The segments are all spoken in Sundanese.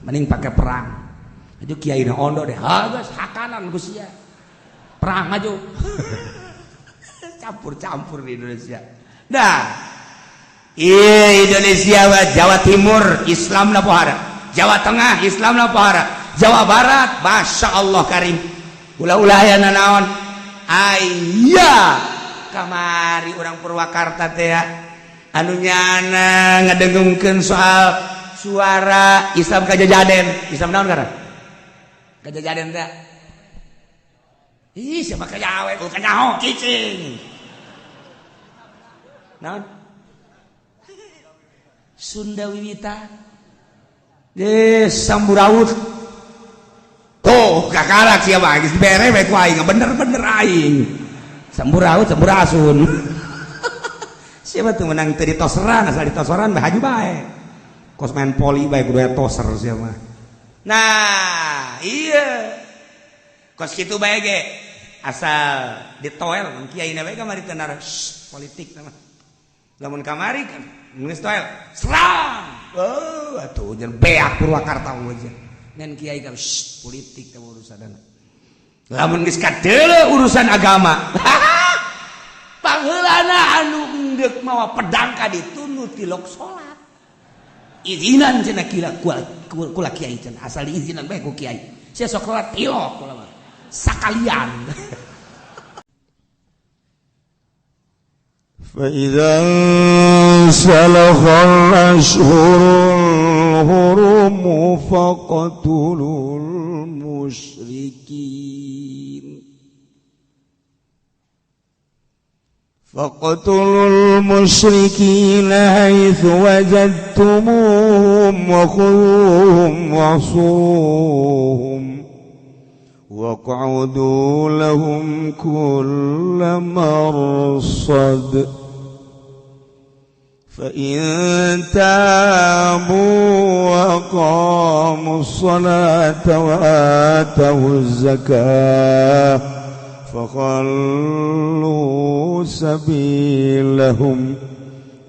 mending pakai perang. Itu kiai na ondo deh, hagas hakanan Gus ya. Perang aja. Campur-campur di Indonesia. Nah, Indonesia Jawa Timur Islam na pohara, Jawa Tengah Islam na pohara, Jawa Barat Masya Allah Karim ulah-ulah ya naon ayah kamari orang Purwakarta teh anu nyana ngadengungkeun soal suara Islam kajajaden. Islam naon karena kajajaden teh ih siapa kajawe bukan nyaho cicing naon Sunda Wiwitan Samburaut tuh kakalak siapa geus bere we ku aing bener-bener aing Samburaut Samburasun siapa tuh menang teu ditoseran asal ditoseran bae haju bae kos main poli bae kudu toser siapa. Nah iya kos kitu bae ge asal ditoel kiaina bae kamari teu nara politik mah lamun kamari kan geus toel serang atuh jeung beak Purwakarta aja ngan kiai ka politik teh urusanna lamun geus kadeuleu urusan agama pangeulana anu endeup mawa pedang ka ditu nu tilok salat izinan cenah kira kula kiai cenah asal diizinan bae ku kiai sia sok salat tilok kula mah sakalian. فإذا انسلخ الأشهر الحرم فاقتلوا المشركين حيث وجدتموهم وخذوهم واحصروهم واقعدوا لهم كل مرصد فإن تابوا وأقاموا الصلاة وآتوا الزكاة فخلوا سبيلهم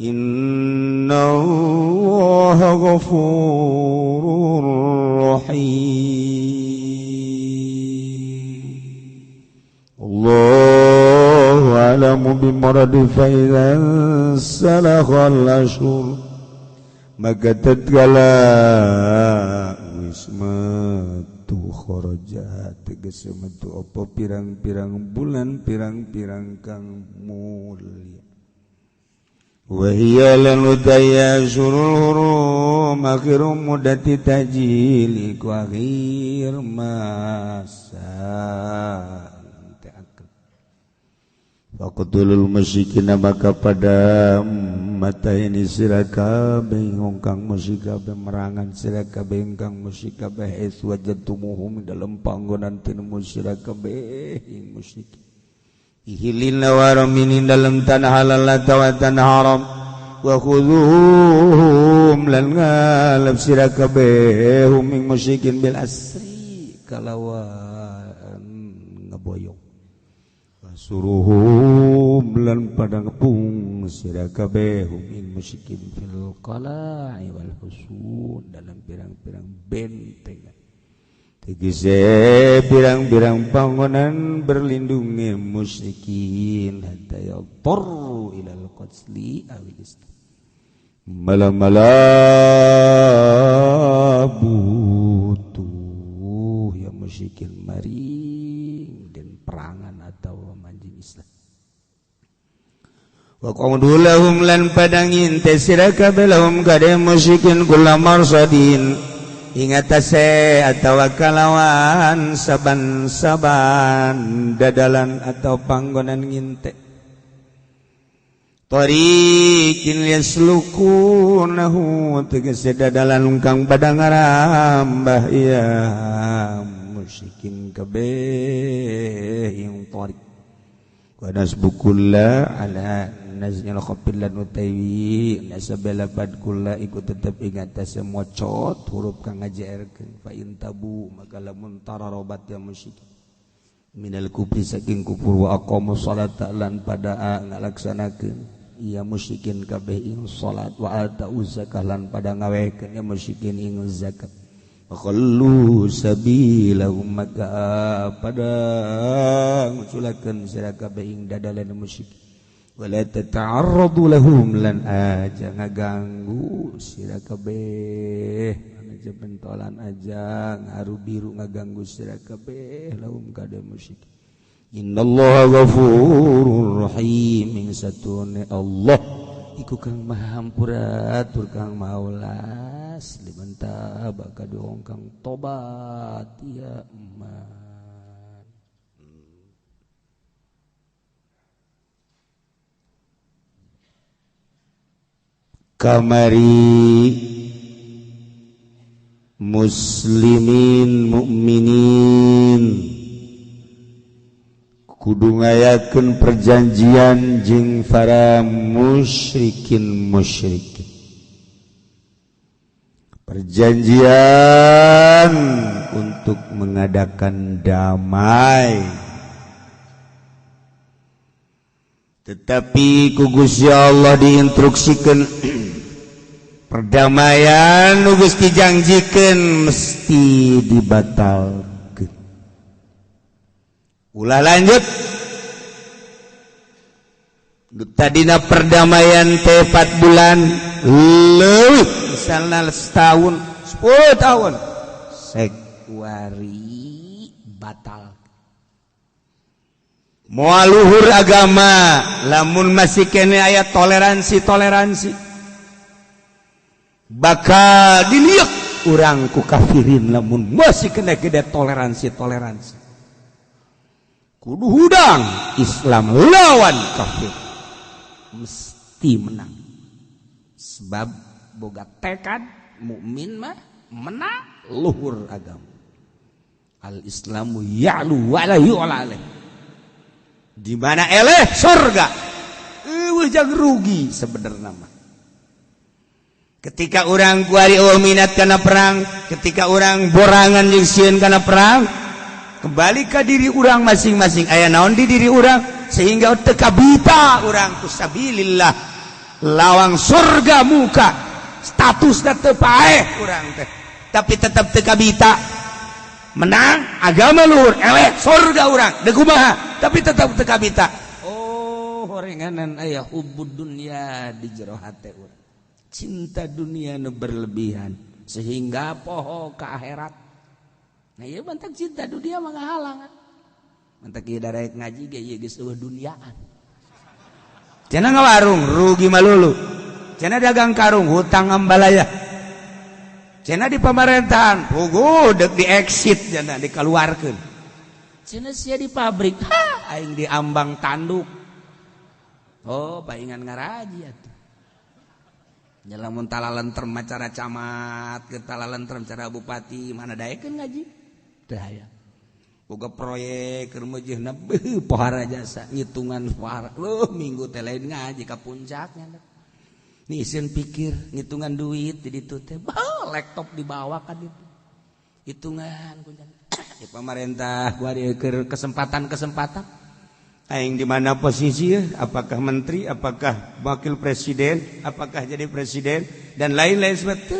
إن الله غفور رحيم. الله أعلم بمراد فإذا انسلخ الأشهر maka tatkala wismatu kharaja tegas metu apa pirang-pirang bulan pirang-pirang kang mulia wa hiya lan utaya surul hurum akhirum mudati tajili ku akhir masa Faqtulul musyrikin maka pada mata ini sirakabe ingkang musyrikabe merangan sirakabe ingkang musyrikabe wajadtumuhum dalam panggonan tin musyrikabe ing musyrik ihilil waramin dalam tanah halal wa tanah haram wa khudhuhum lan ngalap sirakabe hum ing musyrikin bil asri kalawan ngeboyong suruhum lan pada ngepung sira kabeh hum in musyrikin fil qala'i wal husun dalam pirang-pirang benteng tegese pirang-pirang panggonan berlindungi musyrikin hatta yaqtur ilal qatli awis butuh ya musyrikin maring dan perangan atau manjing Islam wa qawdulahum lan padangin tesiraka belahum kade musyrikin kula marsadin ingatase atau kalawan saban-saban dadalan atau panggonan nginte tariqin yaslukunahu tegese dadalan kang padang ngarambah ya musyrikin kabeh yang tariq wa nasbukulla ala naznyal khafillan utawi nasabala bad kulla iku tetep ingat semua cot huruf kang ngajaerkeun fa intabu maka lamun tararobat ya musyrik minal kufri saking kufur wa aqamu salata lan pada ngalaksanakeun ia musyrikin kabeh ing salat wa atau zakah lan pada ngawekeun ya musyrikin ing zakat Khallu sabilahum maka pada ngusulakeun sira kabeh ing dadalan musyrik wala tata'arradu lahum lan aja ngaganggu sira kabeh aja bentolan aja ngaru biru ngaganggu sira kabeh lahum kada musyrik innallaha ghafurur rahim ing satune Allah iku kang maha hampura tur kang maulas liman taba kadong kang tobat ya eman kamari muslimin mukminin kudu ngayakeun perjanjian jeung para musyrikin perjanjian untuk mengadakan damai tetapi ku Gusti Allah diinstruksikeun perdamaian nu geus dijanjikeun mesti dibatalkeun. Ulah lanjut. Tadina perdamaian teh 4 bulan leuwih misalna setahun 10 tahun sekuari batal. Moal luhur agama lamun masih kene aya toleransi bakal diliuk urang ku kafirin lamun masih kena gede toleransi kudu hudang Islam lawan kafir mesti menang sebab boga tekad mukmin mah menang luhur agama al islamu ya'lu wa la yu'la alaih di mana eleh surga jeung rugi sebenarnya mah ketika orang kuari minat kana perang, ketika orang borangan jeung sieun kana perang, kembali ke diri orang masing-masing. Aya naon di diri orang sehingga teu kabita urang kusabilillah lawang surga muka statusna teu paeh urang teh. Tapi tetap teu kabita menang agama luhur eleh surga urang deuk kumaha tapi tetap teu kabita. Oh, horenganan aya hubbud dunya di jero hate urang. Cinta dunia nu berlebihan sehingga poho ke akhirat. Nah ieu mantak cinta dunia mah ngahalang. Mantak ieu daek ngaji ge ieu geus eueuh duniaan. Cenah ngawarung rugi malulu. Cenah dagang karung hutang ambalaya. Cenah di pemerintahan puguh deuk di exit cenah dikaluarkeun. Cenah sia di pabrik aing di ambang tanduk. Oh, paingan ngaraji atuh. Lamun talalentrem acara camat, ke talalentrem acara bupati, mana daekeun ngaji? Teu aya. Boga proyek keur meujeuhna pohara jasa, ngitungan pohara. Minggu teh lain ngaji ka puncaknya. Nih sieun pikir ngitungan duit di ditu teh, laptop dibawa ka ditu. Hitungan di pemerintah gua keur kesempatan-kesempatan. Aing di mana posisi ya? Apakah menteri, apakah wakil presiden, apakah jadi presiden dan lain-lain sebagainya.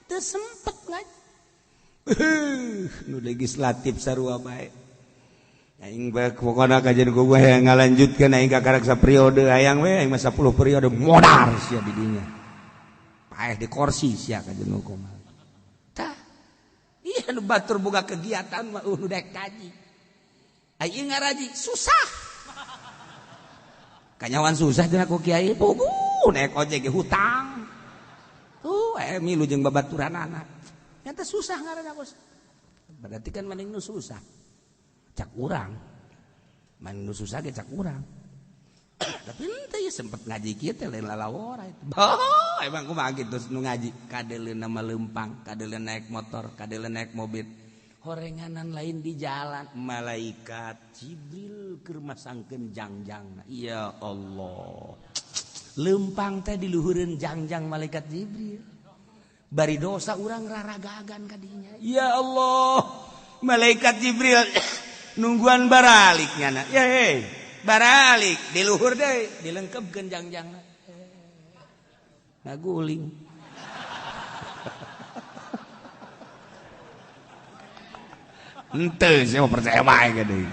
Teu sempet ngaji. Nu legislatif sarua bae. Aing bae pokona kajian gua yang ngalanjutkeun aing ka karak saperiode hayang we aing mah 10 periode modar sia di dinya. Paeh di kursi sia kajian hukum. Tah. Iya nu batur boga kegiatan mah nu daek kaji. Aing ngaraji susah. Kanyawan susah cenah ku kiai puguh naik ojek ge hutang. Milu jeung babaturanana. Nyata susah ngaranna bos. Berarti kan mending nu susah. Cak urang. Mending nu susah ge cak urang. Tapi henteu ya sempet ngaji kieu teh lain lalawora itu. Emang kumaha kitu nu ngaji kadeleuna mah leumpang, kadeleuna naik motor, kadeleuna naik mobil. Horenganan lain di jalan malaikat Jibril keur masangkeun jangjangna. Ya Allah. Leumpang teh di luhureun jangjang malaikat Jibril. Bari dosa urang raragagan ka dinya. Ya Allah. Malaikat Jibril nungguan baraliknya na. Ya baralik di luhur deui dilengkepkeun jangjangna. Ngaguling. Ente saya percaya bae gede.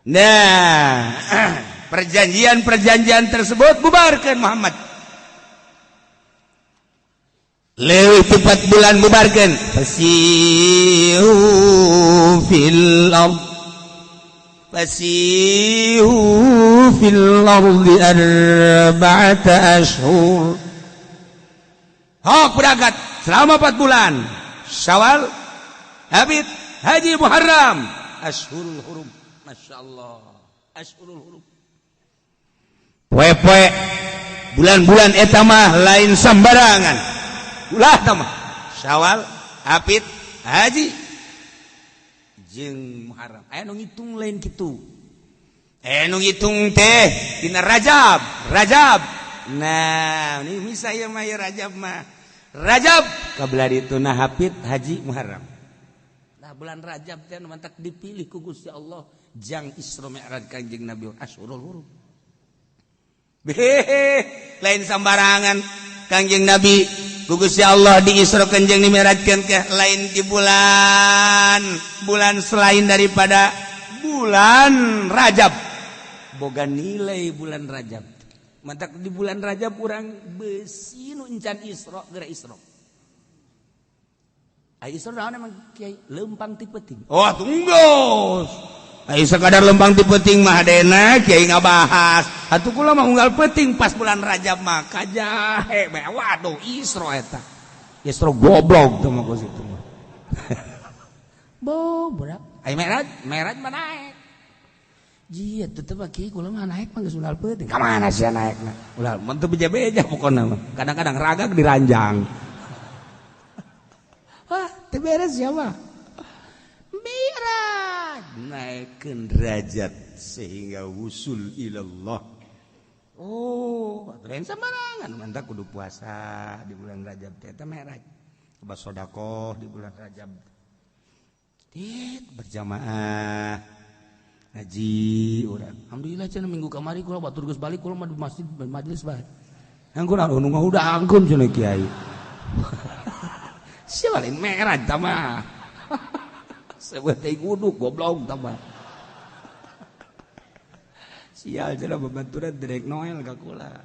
Nah, perjanjian tersebut bubarkan Muhammad. Leuwih tepat bulan bubarkan. Fasihu fil ard. Fasihu fil ardi arba'ata ashhur. Hok berangkat selama 4 bulan. Syawal, Habid, Haji, Muharram, Ashhurul Hurum. Masya Allah, Ashhurul Hurum. Poe-poe bulan-bulan eta mah lain sambarangan. Ulah tamah Syawal, Habid, Haji, jeung Muharram. Aya nu ngitung lain kitu. Nu ngitung teh dina Rajab. Nah, ini bisa ya mah ya Rajab mah. Rajab kabelah dituna Habid, Haji, Muharram. Nah, bulan Rajab teh nu mantak dipilih ku Gusti Allah jang Isra Mi'raj Kanjeng Nabi Ashhurul Hurum. Lain sambarangan Kanjeng Nabi ku Gusti Allah di Isra Kanjeng Mi'rajkeun ke lain di bulan selain daripada bulan Rajab. Boga nilai bulan Rajab. Mantak di bulan Rajab urang beusi nu encan Isra geura Isra. Ai Isra naon emang Kiai? Lempang ti peuting. Oh, tunggu. Ai sakadar lempang ti peuting mah hadena Kiai ngabahas. Atuh kula mah unggal peuting pas bulan Rajab mah kajahe meh waduh Isra eta. Isra goblok teh mah ku situ mah. Bobrok. Ai Mi'raj mah naik. Jieu tetep Kiai kula mah naik mah geus unggal peuting. Ka mana sia naekna? Ulah mun teu beja-beja pokona mah. Kadang-kadang ragak diranjang. Wah, teu beres ya mah. Mi'raj naikkeun derajat sehingga wusul ilallah. Oh, lain sembarangan mantap kudu puasa di bulan Rajab teh eta Mi'raj. Coba sedekah di bulan Rajab. Berjamaah ngaji urang. Alhamdulillah cenah minggu kamari kula batur geus balik kula mah di masjid majelis bae. Angkun anu udah angkun cenah Kiai. Sia lain Mi'raj tah mah. Sebut teh guduk goblok tah mah. Sial cenah babaturan derek Noel ka kula.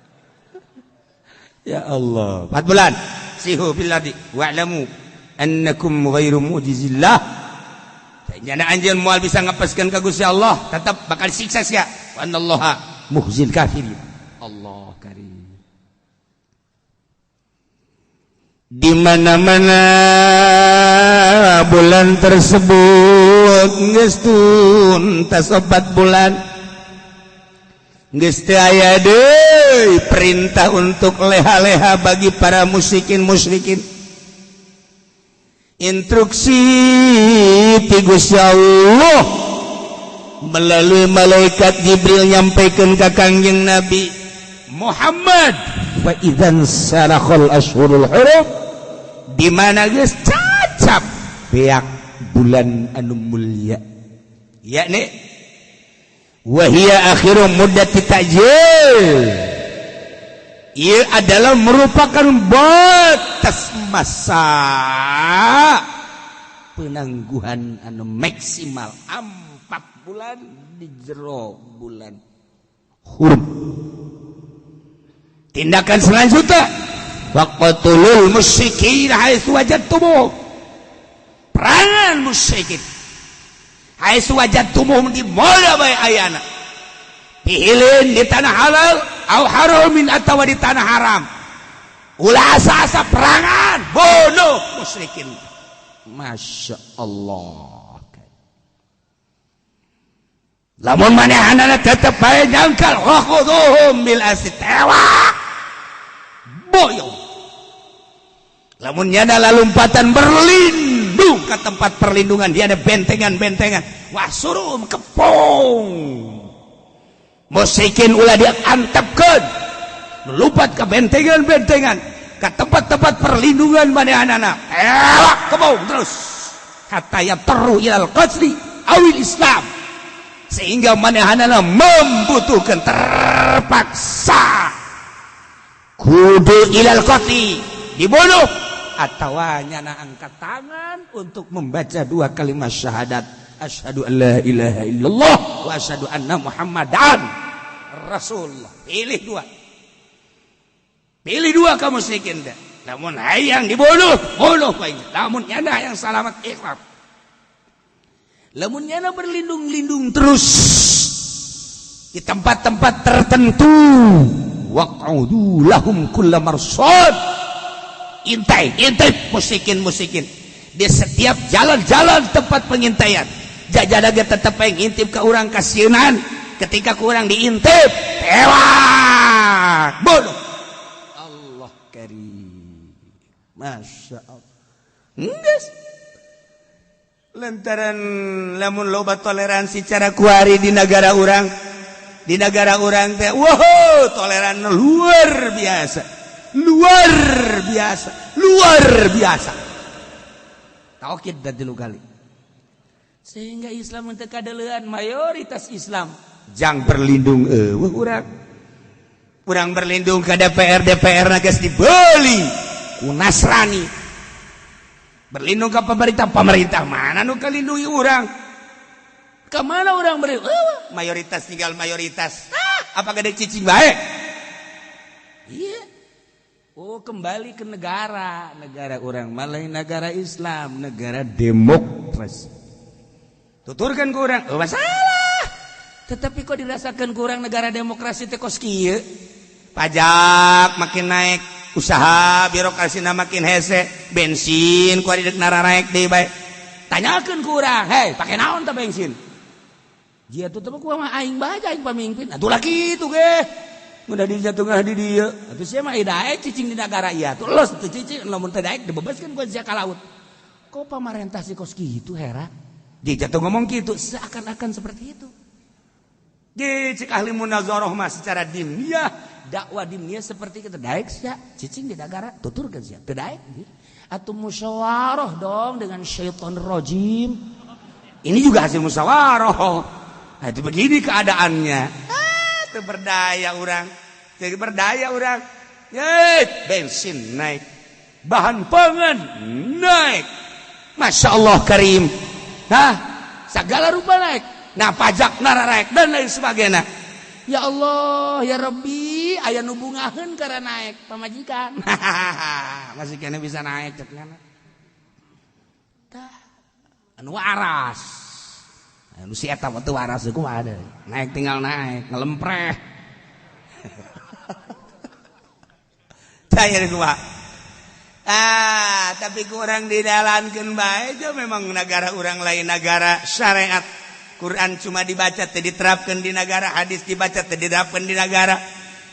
Ya Allah. 4 bulan. Sihu fil ardi wa'lamu annakum ghairu mu'jizillah. Jana anjeun moal bisa ngapaskeun ka Gusti Allah, tetap bakal siksa sia. Wa anallaha muhzil kafirin. Allah karim. Di mana-mana bulan tersebut geus tuntas 4 bulan. Geus teu aya deui perintah untuk leha-leha bagi para musyrikin. Instruksi ti Gusti Allah melalui malaikat Jibril nyampaikan ka Kangjeng Nabi Muhammad fa idzan sarakhal ashhurul hurum di mana geus cacap beak bulan anu mulia yakni wa hiya akhiru muddati ta'jil. Ia adalah merupakan batas masa penangguhan anu maksimal 4 bulan di jero bulan Hurum. Tindakan selanjutnya waqtulul musyrikin haitsu wajadtumuhum. Perangan musyrikin haitsu wajadtumuhum di mana bae ayana. Pihilin di tanah halal au haramin atawa di tanah haram. Ulah asa-asa perangan bunuh musyrikin. Masya Allah. Lamun manehanana tetep bae nyangkal wakhuduhum bil asri tewa boyong. Lamun nyana lalumpatan berlindung ke tempat perlindungan, dia ada bentengan-bentengan. Wah suruh kepong. Musyrikin ulah diantepkeun, lupat ke bentengan-bentengan, ke tempat-tempat perlindungan manehanana. Elak kebong terus. Hatta yataru ilal qatli awil Islam. Sehingga manehanana membutuhkan terpaksa kudu ilal qatli dibunuh atau nyana angkat tangan untuk membaca 2 kalimat syahadat asyhadu an la ilaha illallah wa asyhadu anna muhammadan rasulullah. Pilih dua kamu musyrikin dah. Namun hayang dibunuh, bunuh paling. Namun nyana yang selamat ikhlas. Lamun nyana berlindung-lindung terus di tempat-tempat tertentu, waq'udu lahum kulla marsad. Intai musyrikin di setiap jalan-jalan tempat pengintaian. Jajadaga tetap ngintip ke urang kasienan. Ketika kurang diintip, tewak, bunuh. Allah karim, masya Allah. Enggak. Lantaran lamun loba toleransi cara kuari di negara orang teh, wow, toleran luar biasa. Taukid dan 3 kali. Sehingga Islam teu kadeulean mayoritas Islam jang berlindung urang berlindung ke DPR na geus dibeli ku Nasrani. Berlindung ke pemerintah mana nu kalindungi urang? Ke mana urang berlindung? Mayoritas tinggal mayoritas. Apa gede cicing bae? Iya. Oh, kembali ke negara urang malah negara Islam, negara demokrasi. Tuturkan ke urang, masalah. Tetapi kok dirasakan kurang negara demokrasi teh kos kieu? Pajak makin naik, usaha birokrasina makin hese, bensin ku di nara naik deui bae. Tanyakeun ku urang, "Hei, pake naon teh bensin?" Jieu tuh ku mah aing bae aing pamimpin. Atuh lah kitu ge. Mun di jatuh di dieu. Atuh sia mah daek cicing di negara ieu. Tuh los teu cicing lamun teu daek dibebaskeun ku ka laut. Kok pamarentah si kos kitu heran? Dia jatuh ngomong gitu seakan-akan seperti itu. Cik ahli munazarah mah secara dimniah, dakwah dimniah seperti kita daek sia cicing di negara tuturkeun sia teu daek. Atuh musyawarah dong dengan syaitan rajim. Ini juga hasil musyawarah. Nah, itu begini keadaannya. Teu berdaya urang. Bensin naik. Bahan pangan naik. Masya Allah karim. Nah, segala rupa naik. Nah, pajak nara naik dan lain sebagainya. Ya Allah, ya Rabbi, aya nu bungaheun karena naik pamajikan. Masih kena bisa naik cepna. Tah, anu waras. Anu si eta teu waras kumaha deui. Naik tinggal naik, ngelempreh. Tah ya kumaha. Tapi kurang didalankeun bae aja memang negara orang lain negara syariat. Quran cuma dibaca teu diterapkeun di negara, hadis dibaca teu diterapkeun di negara.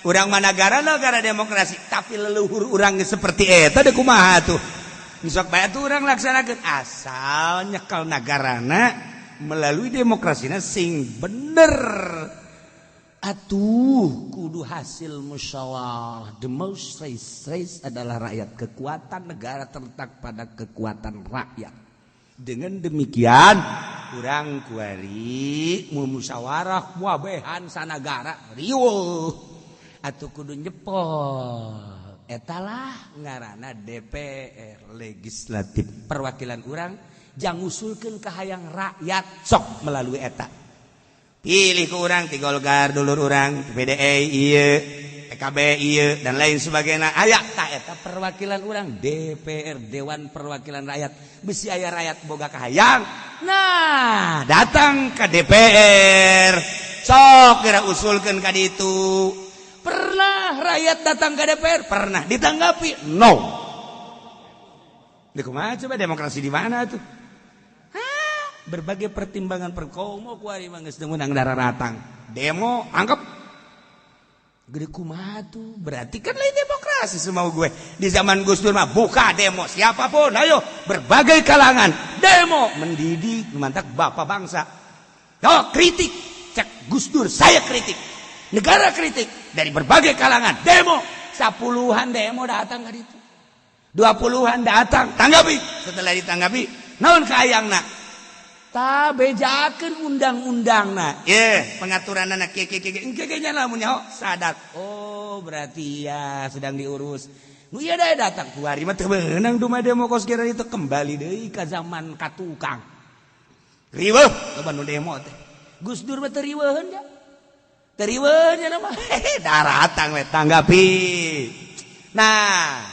Urang mah negara demokrasi, tapi leluhur urang seperti eta teh kumaha tuh. Sok bae tuh urang laksanakeun asal nyekel nagarana melalui demokrasina sing bener. Atuh kudu hasil musyawarah. The most race adalah rakyat. Kekuatan negara terletak pada kekuatan rakyat. Dengan demikian urang kuari mu musyawarah muabehan sanagara riweuh atuh kudu nyepol etalah ngaranna DPR legislatif perwakilan urang jang ngusulkeun ka hayang rakyat sok melalui eta. Pilih ke orang, ti Golkar dulur orang, PDI ieu, PKB ieu dan lain sebagainya. Aya ta eta perwakilan orang DPR Dewan Perwakilan Rakyat. Bisi aya rakyat boga kahayang. Nah, datang ke DPR. Sok kira usulkeun ka ditu. Pernah rakyat datang ke DPR? Pernah. Ditanggapi? No. Di kumaha coba demokrasi di mana tuh? Berbagai pertimbangan perkomo kuari manggeus menang dararatang demo anggap gede kumaha tuh berarti kan lain demokrasi semau gue di zaman Gus Dur mah buka demo siapapun ayo berbagai kalangan demo mendidik mantap bapak bangsa. Oh kritik cek Gus Dur saya kritik negara kritik dari berbagai kalangan demo 10-an demo datang ke itu 20-an datang tanggapi setelah ditanggapi naon kaayangna bejakeun undang-undangna. Pengaturan anak kekenya lamunnya sadat. Oh, berarti ya sedang diurus. Nu ieu da datang kuari mah teu beunang duma demo kos kira itu kembali deui ka zaman katukang. Riweuh coba nu demo teh. Gus Dur mah teu riweuheun ya. Teu riweuheun nya mah. Daratang we tanggapi. Nah,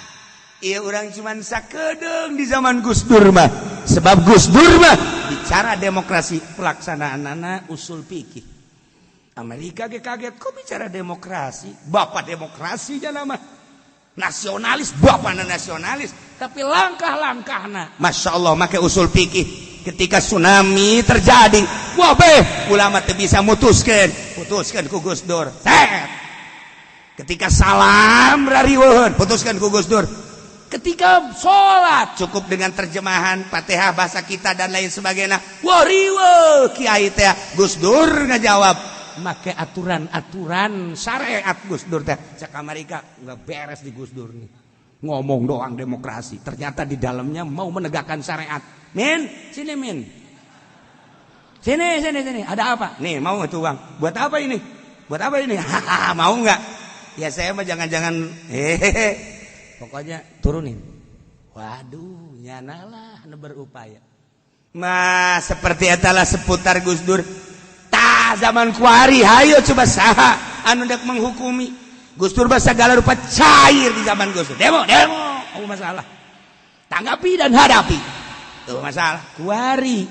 ieu urang cuman sakedeung di zaman Gus Dur mah. Sebab Gus Dur mah bicara demokrasi pelaksanaanana usul fikih. Amerika ge kaget kok bicara demokrasi, bapak demokrasi nya nama. Nasionalis, bapakna nasionalis, tapi langkah-langkahna Masya Allah make usul fikih. Ketika tsunami terjadi, wah ulama teu bisa mutuskeun ku Gus Dur. Ketika salam rariweuheun putuskeun ku Gus Dur. Ketika sholat cukup dengan terjemahan Fatihah bahasa kita dan lain sebagainya. Wah riweuh kiai teh Gus Dur ngajawab make aturan-aturan syariat Gus Dur teh. Cak Amerika enggak beres di Gus Dur nih. Ngomong doang demokrasi, ternyata di dalamnya mau menegakkan syariat. Min, sini Min. Sini. Ada apa? Nih, mau itu uang. Buat apa ini? Mau enggak? Ya saya mah jangan-jangan pokoknya turunin. Waduh, nyanalah anu berupaya. Mah seperti etalah seputar Gus Dur. Tah zaman kuari hayo coba saha anu dak menghukumi. Gus Dur segala rupa cair di zaman Gus Dur. Demo, oh masalah. Tanggapi dan hadapi. Tuh masalah. Kuari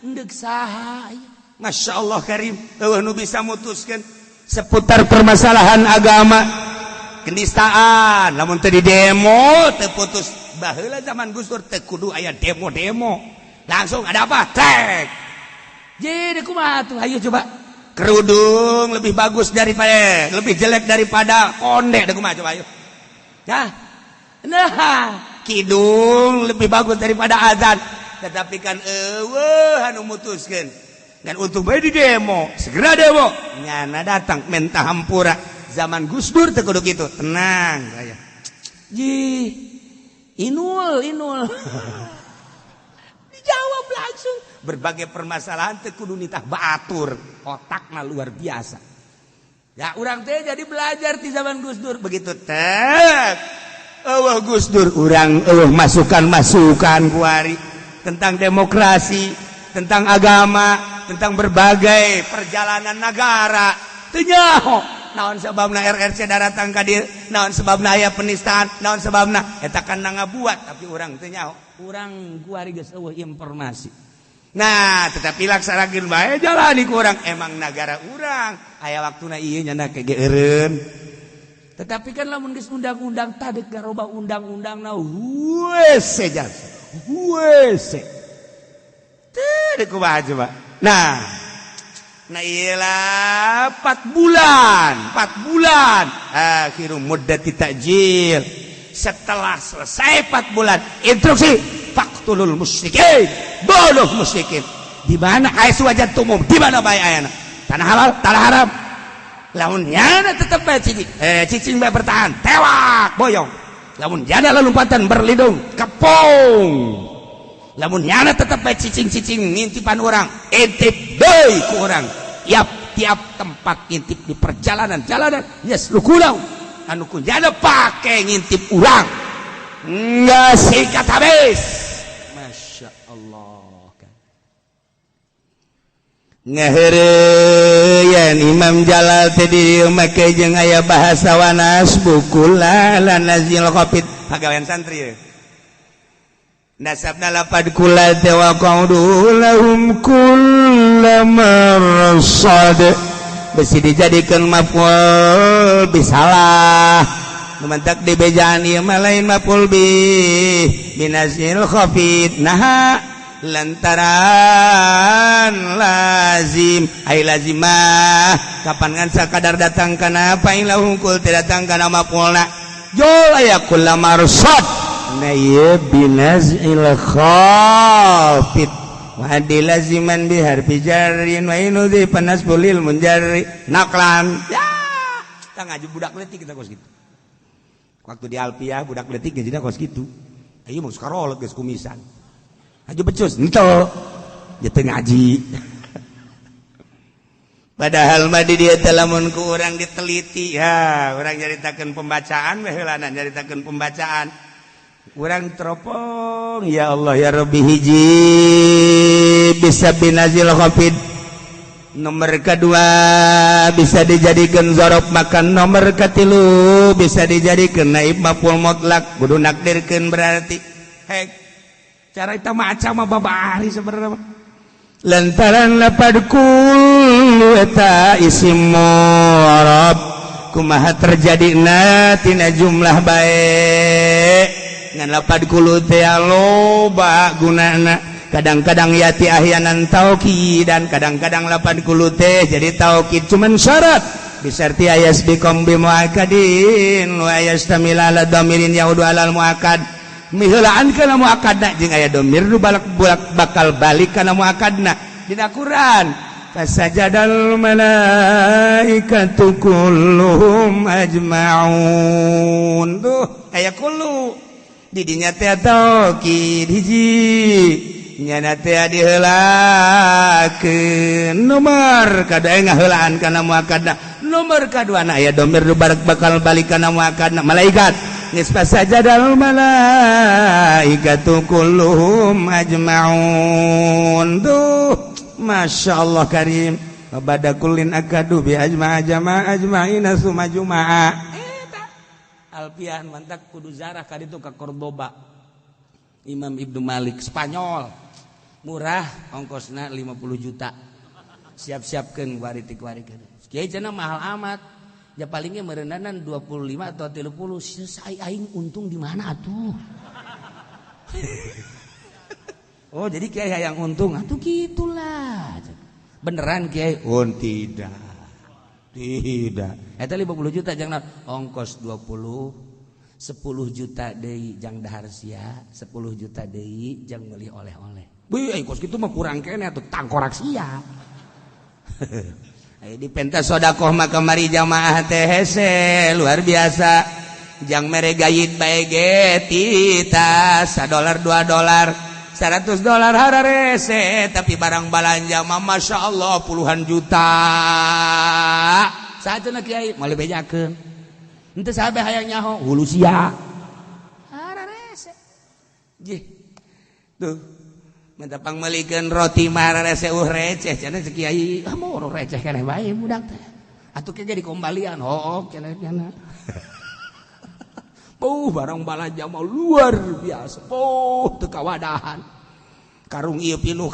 endek saha. Masya Allah Karim. Nu bisa mutuskan seputar permasalahan agama. Kenistaan, lamun teu di demo teu putus. Baheula zaman Gus Dur teu kudu aya demo-demo. Langsung ada apa? Tek. Jadi kumaha tuh? Ayo coba. Kerudung lebih bagus daripada, lebih jelek daripada konde. Kumaha coba ayo. Nah, kidung lebih bagus daripada azan. Tetapi kan eueuh anu mutuskeun. Dan untuk bae di demo, segera demo. Nyana datang mentah hampura. Zaman Gus Dur teu kudu kitu, tenang saya. Inul. Dijawab langsung. Berbagai permasalahan teu kudu nitah batur, otakna luar biasa. Ya urang teh jadi belajar di zaman Gus Dur begitu teh. Eueuh Gus Dur urang masukan-masukan kuari tentang demokrasi, tentang agama, tentang berbagai perjalanan negara. Teu nyaho. Naon sebabna RRC datang ka dieu, naon sebabna aya penistaan, naon sebabna eta kan ngabuat tapi urang teu nyaho. Urang kuari geus eueuh informasi. Nah, tetapi laksanakeun bae jalani ku urang emang negara urang. Aya waktuna ieu nyana kegeureun. Tetapi kan lamun geus undang-undang tadek garobah undang-undangna wese jasa. Wese. Teu kumaha coba. Nah ialah 4 bulan akhiru muddati ta'jil. Setelah selesai 4 bulan instruksi faqtulul musyrikin, bunuh musyrikin. Di mana aisu wajat umum, di mana bae ayana? Tanah halal, tanah haram. Lamun nyana tetep bae cicing bae bertahan, tewak boyong. Lamun nyana lalumpatan berlindung, kepong. Lamun nyana tetep bae cicing-cicing ngintipan orang, intip deui ku urang. Tiap tempat ngintip di perjalanan-jalanan yes lukulau anu kunjana pake ngintip urang. Enggak sikat habis. Masya Allah kan. Ngaheureuyan Imam Jalal teh di make jeung aya bahasa wanas bukula lan nazil qafid pagawean santri ye. Nasabna lapad kula wa qaudu lahum kullamarsad besi dijadikan maf'ul bisalah numantak dibejaan ieu mah lain maf'ul binasil khafid nah lantaran lazim ai lazimah kapan ngan sakadar datang kana fa'il hungkul tidak datang kana maf'ulna jol aya kullamarsad na ieu binazil khafid wa laziman bi harfi jarrin wa inudhi panasbulil munjarri naklan ya kita ngaji budak leutik kita kos gitu waktu di Alpiah budak leutik ngajina kos gitu ayo mah suka rolot geus kumisan aju becus henteu jadi ngaji. Padahal mah di dia lamun ku urang diteliti ya, urang nyaritakeun pembacaan we heulana nyaritakeun pembacaan. Urang teropong ya Allah ya Rabbi hiji bisa binazil khafid. Nomor kedua bisa dijadikan zorof makan. Nomor ketilu bisa dijadikan naib maf'ul mutlak. Kudu nakdirkeun berarti. Hek. Cara eta maca mah babari sebenarnya. Lantaran lapad kullu eta isim murab kumaha terjadina tina jumlah bae ngan lapad kullu teh loba gunana. Kadang-kadang yati ahyanan taukid dan kadang-kadang lapad kullu teh jadi taukid cuman syarat biserti ayasbiqom bi muakkadin wa yastamil ala dhamirin yaudu alal muakkad. Miheulaan kana muakkadna jeung aya domir nu balak bakal balik kana muakkadna dina Quran. Fasajadal malaikatu kulluhum ajmaun. Tuh aya kullu di dinya teh taukid hiji nyana teh diheulakeun. Nomor kada ngaheulaan kana muakkadna. Nomor kaduana aya domir nu balak bakal balik kana muakkadna malaikat. Nisfa sajadal malaikatu kulluhum ajma'un. Tuh Masya Allah karim. Bada kullin akadu bi ajma'a jama'a ajma'ina summa juma'a. Alpian mantak kudu zarah kaditu ka Cordoba. Imam Ibnu Malik Spanyol. Murah ongkosna 50 juta. Siap-siapkeun waritik-warikeun. Kieu cenah mahal amat. Ya palingnya merendanan 25 atau 30. Saya aing untung di mana atuh? Oh jadi kiai yang untung atuh gitulah. Beneran kiai? Oh tidak. Eta 50 juta jangan ongkos 20 10 juta deui jang dahar sia 10 juta deui jang meuli oleh-oleh. Beuh kos kitu mah kurang kene atuh tangkorak sia. Di pentas sodakoh mah kemari jamaah teh hese luar biasa. Jang mere gayit bae ge tita $1 $2 $100 hararese tapi barang balanja mah Masya Allah puluhan juta. Saatuna kiai moal bejakeun. Henteu sabe hayang nyaho hulu sia. Hararese. Jih. Tuh minta pangmelikeun roti mah rese receh cenah cek kiai moro receh keneh bae budak teh atuh ke jadi kombalian keneh cenah barang balanja mah luar biasa teu kawadahan karung ieu pinuh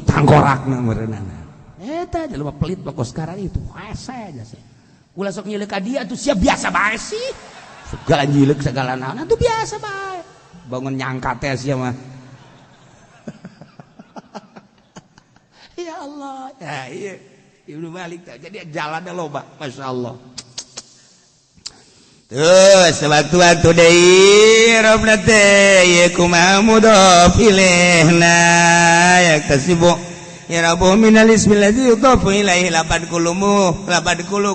tangkorakna meureunana eta jelema pelit mah kos sekarang itu hese aja sih ulah sok nyileuk ka dia atuh sia biasa bae sih segala nyileuk segala naon atuh biasa bae bangun nyangka teh sia mah. Ya Allah, ya iya, Ibnu Malik jadi jalannya loba, Masya Allah. Tuh, sewaktu-waktu deui robna teh ye kumaha mudhof ilaihna ya kasibu ya rabbu minal ismil ladzi yudhafu ilaihi lapad kullu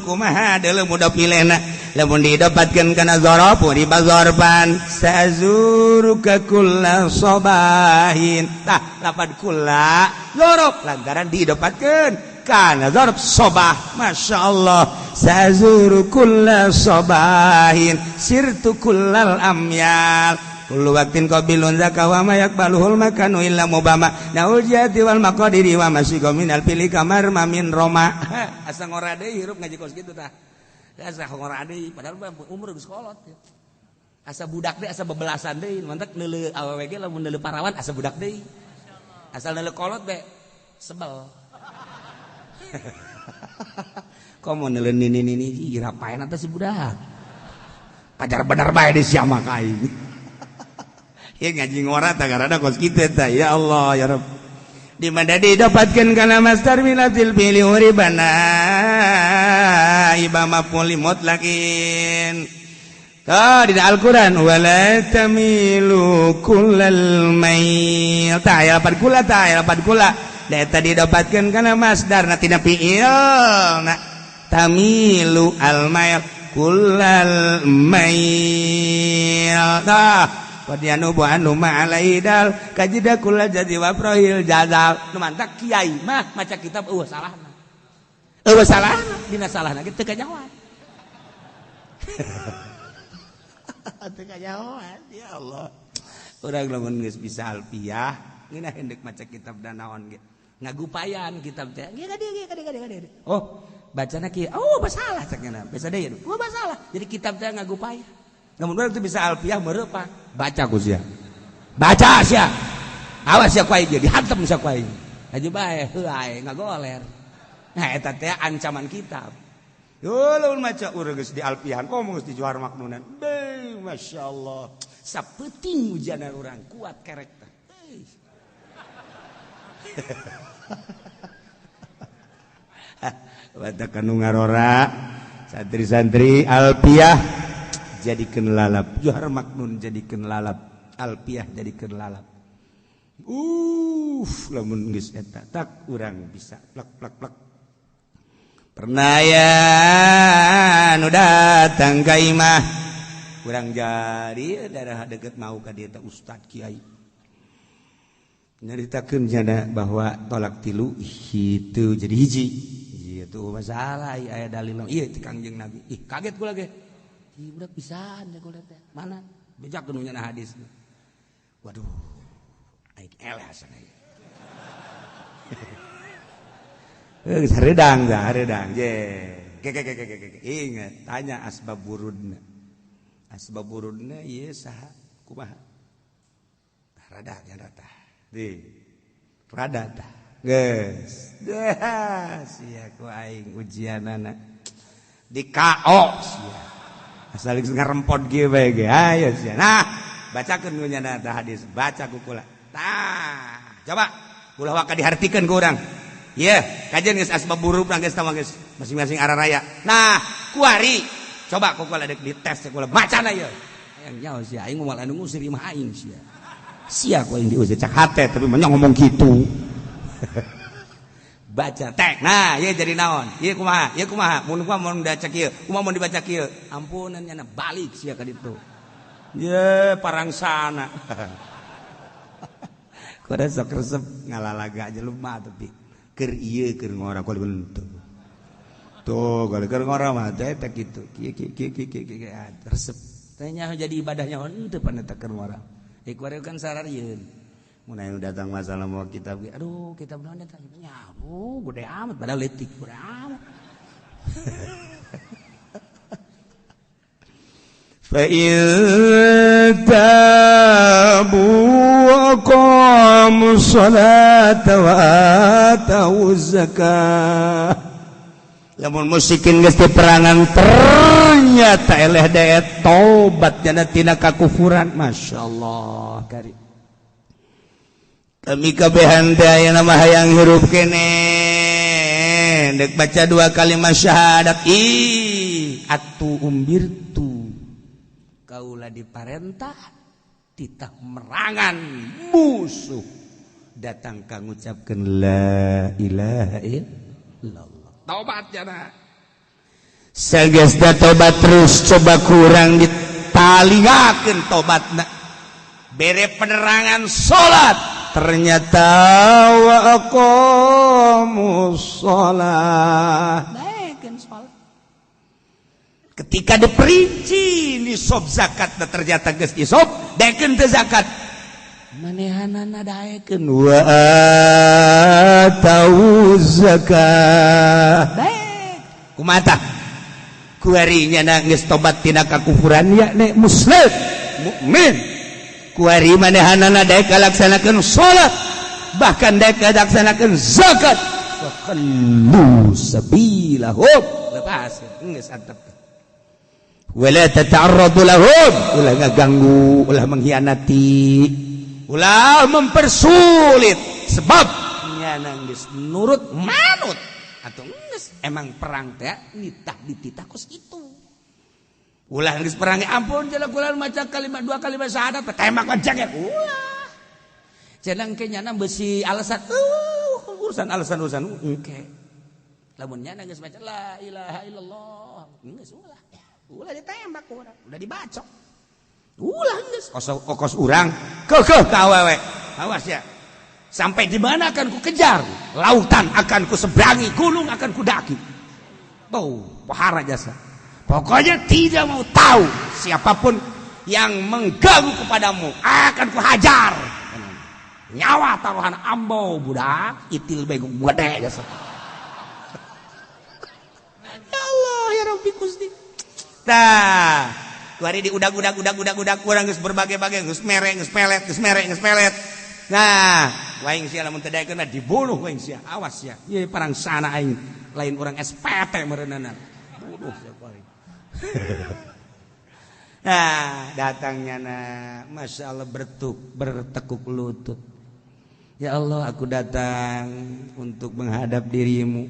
kumaha deuleu mudhof ilaihna lamun didapatkeun kana dzaraf riba dzarfan sazuruka kulla sabahin tah lapad kulla dzaraf lantaran didapatkeun kana dzaraf sabah Masya Allah sazuru kulla sabahin sirtu kullal amyal kullu waqtin qabilun zakawa ma yaqbaluhul makanu illa mubama naul jati wal maqadiri wa masyiqa minal fili kamar mamin roma asa ngora deui hirup ngaji kos kitu tah asa ngora deui padahal umur geus kolot asa budak deui asa bebelasan deui mantek neuleu awewe ge lamun neuleu parawan asa budak deui asal neuleu kolot be sebel komo neuleu nini irapaeun teh si budak pajar bener bae di sia mah kaing ya ngaji ngora tagarana kos kitu tah ya Allah ya Rabb di mana didapatkeun kana masdar milatil fili uribana iba maf'ul mutlaqin ka di Al-Qur'an wala tamilu kullal mail ta ya lapan kula da eta didapatkeun kana masdar na tina fi'il na tamilu al mail kullal mail tah Padianu bu anu ma alaidal kajida kula jadi wafrohil jadal nu mantak kiai mah maca kitab salahna salahna dina salahna teu kajawab teu kajawab ya Allah urang lamun geus bisa alfiah ngeunah hendek maca kitab dan naon ge ngagupayan kitab teh gede oh bacana kieu oh basalah cenah basa deui oh basalah jadi kitab teh ngagupayan namun orang itu bisa alfiah merupa baca ku sia baca sia awas sia ku aing dihantem sia ku aing aja bae heuai ngagoler nah eta teh ancaman kitab yo lamun maca urang geus di alfiahan komo geus di Johar Maknunan be masyaallah sapeuting ujana urang kuat kerek teh Wata kanu ngarora santri-santri alfiah jadikeun lalap Johar Maknun jadikeun lalap alfiah jadikeun lalap lamun geus eta tak urang bisa plak pernah ya nu datang ka imah urang jadi daerah deket mau ka dieu teh ustad kiai nyaritakeun jana bahwa tolak tilu itu jadi hiji itu masalah aya dalil ieu ti Kangjeng Nabi kaget kula ge budak pisan ya kula teh mana bejakeun nya hadis waduh aing eleh asana hareudang je ingat tanya asbab wurudna ieu saha kumaha rada nya rata di rada tah geus sia ku aing ujianana di KO sia asal ngarempot ge bae ge ayo sia nah bacakeun ku nya hadis baca ku kula tah coba ulah waka dihartikeun ku urang ieu kajian geus asbab buruk geus tama geus masing-masing araraya nah kuari coba ku kula deuk dites kula macana ieu hayang nyaho sia aing moal anu ngusir imah aing sia ku aing diusir cak hate tapi mah ngomong kitu baca tek nah ieu jadi naon ieu kumaha mun baca kieu kumaha mun dibaca kieu ampunan nya balik sia ka ditu ye parangsana kudu sok resep ngalalaga aja lumah tapi keur ieu keur ngora ku bentuk tuh kalau keur ngora mah teh eta kitu kieu resep teh nya jadi ibadahnya henteu pan eta keur ngora kuari kan sararieun mun aya datang masalah mau kitab aduh kitab naon eta nyaho gede amat padahal leutik gede amat fa in tabu wa qamu sholata wa atu zakah lamun musikin geus diperangan ternyata eleh dae tobat cenah tina kakufuran masyaallah karim kami kabehan teh ayeuna mah hayang hirup kene dek baca 2 kalimat syahadat atu umbirtu kaula diparentah titah merangan musuh datang ka ngucapkeun la ilaha illallah tobat cenah sageusna tobat terus coba kurang ditalingakeun tobatna bere penerangan salat ternyata wa aqamus shalah naikkeun salat ketika diperinci nisab zakat ternyata geus nisab daekeun teu zakat manehanana daekeun wa atau zakat daek kumaha tah kuari nya geus tobat tina kakufuran ya nek muslim mukmin kuari manehanana daek kalaksanakeun salat bahkan daek kalaksanakeun zakat fakhallu sabilahum lepas geus antep wala tata'arradu lahum ulah ngaganggu ulah mengkhianati ulah mempersulit sebab nya geus nurut manut atau geus emang perang teh nitah dititah kos itu ulah geus perang ampun cenah kula maca kalimat 2 kalimat syahadat tembak aja ge ulah cenah engke nyana beusi alasan urusan alasan engke lamun nyana geus maca la ilaha illallah geus ulah ditembak urang udah dibacok Ulah geus ongkos urang keukeuh ka awewe. Awas ya. Sampai di mana akan ku kejar? Lautan akan ku seberangi, gunung akan ku daki. Pahara jasa. Pokoknya tidak mau tahu siapapun yang mengganggu kepadamu akan ku hajar. Nyawa taruhan ambo budak, itil bego gede jasa. Ya Allah ya Rabbi Gusti. Tah, kuari di udag urang geus berbagai-bagai, geus mere, geus pelet. Nah, waing sia lamun teu daekeun dibunuh waing sia. Awas ya. Ieu perang sana aing, lain urang SPT meureunana. Bunuh sia kuari. Nah, datangnya Masya Allah bertekuk lutut. Ya Allah, aku datang untuk menghadap dirimu.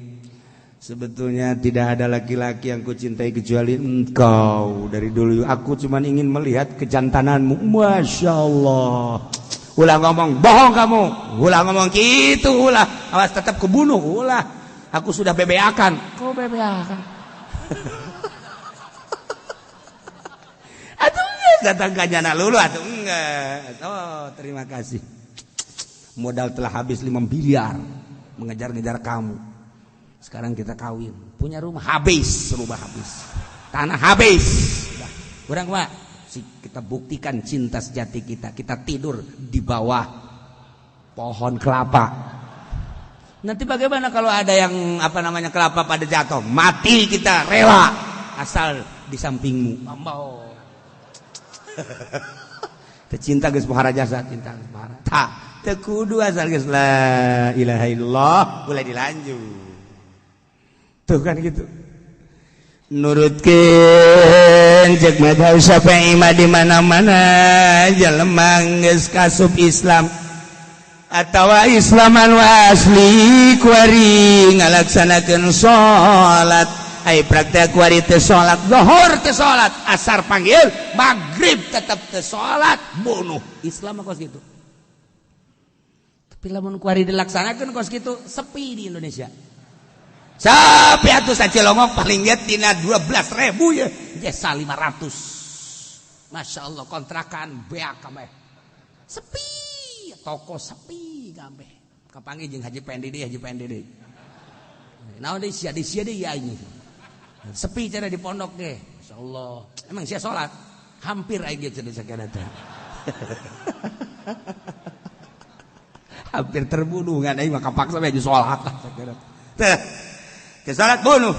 Sebetulnya tidak ada laki-laki yang kucintai kecuali engkau. Dari dulu aku cuma ingin melihat kejantananmu. Masya Allah. Ulah ngomong, bohong kamu. Ulah ngomong gitu, ulah. Awas tetap kubunuh, ulah. Aku sudah bebeakan. Kau bebeakan. Atuh enggak datang kajana lulu, atuh enggak. Oh, terima kasih. Modal telah habis 5 miliar mengejar-ngejar kamu. Sekarang kita kawin, punya rumah habis, tanah habis. Kurang mah, kita buktikan cinta sejati kita. Kita tidur di bawah pohon kelapa. Nanti bagaimana kalau ada yang kelapa pada jatuh? Mati kita rela, asal di sampingmu. Mambo. Cinta geus pohara jasa, cinta geus pohara. Tah, teu kudu asal geus la ilaha illallah, boleh dilanjut. Tuh kan gitu. Nurutkeun jeung mazhab Syafi'i mah di mana-mana jelema geus kasup Islam atawa Islaman wa asli kuari ngalaksanakeun salat. Ai praktek kuari teu salat, zuhur teu salat, asar panggil, maghrib tetap teu salat, bunuh. Islam mah kos kitu. Tapi lamun kuari dilaksanakeun kos kitu sepi di Indonesia. Sapi atuh sacilongok paling lihat tina 12.000 ya, jasa 500. Masya Allah kontrakan beak kabeh. Sepi, toko sepi kabeh. Kapanggih jeung Haji PNDD. Naon deui sia deui ya ini. Sepi cara di pondok ge. Masyaallah. Emang sia salat hampir aja cenah sakana teh. Hampir terbunuh ngan aing mah kapaksa we salat sakana. Teh ke salat bunuh.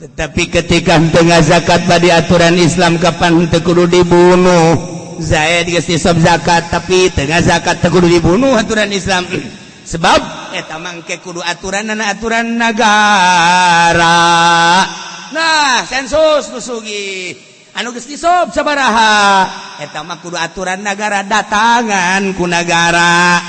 Tetapi ketika tengah zakat badi aturan Islam kapan teu kudu dibunuh. Zaid geus nisab zakat tapi tengah zakat teu kudu dibunuh aturan Islam. Sebab eta mangke kudu aturan negara. Nah, sensus nusugi anu geus disob sabaraha eta mah kudu aturan negara, datangan ku negara.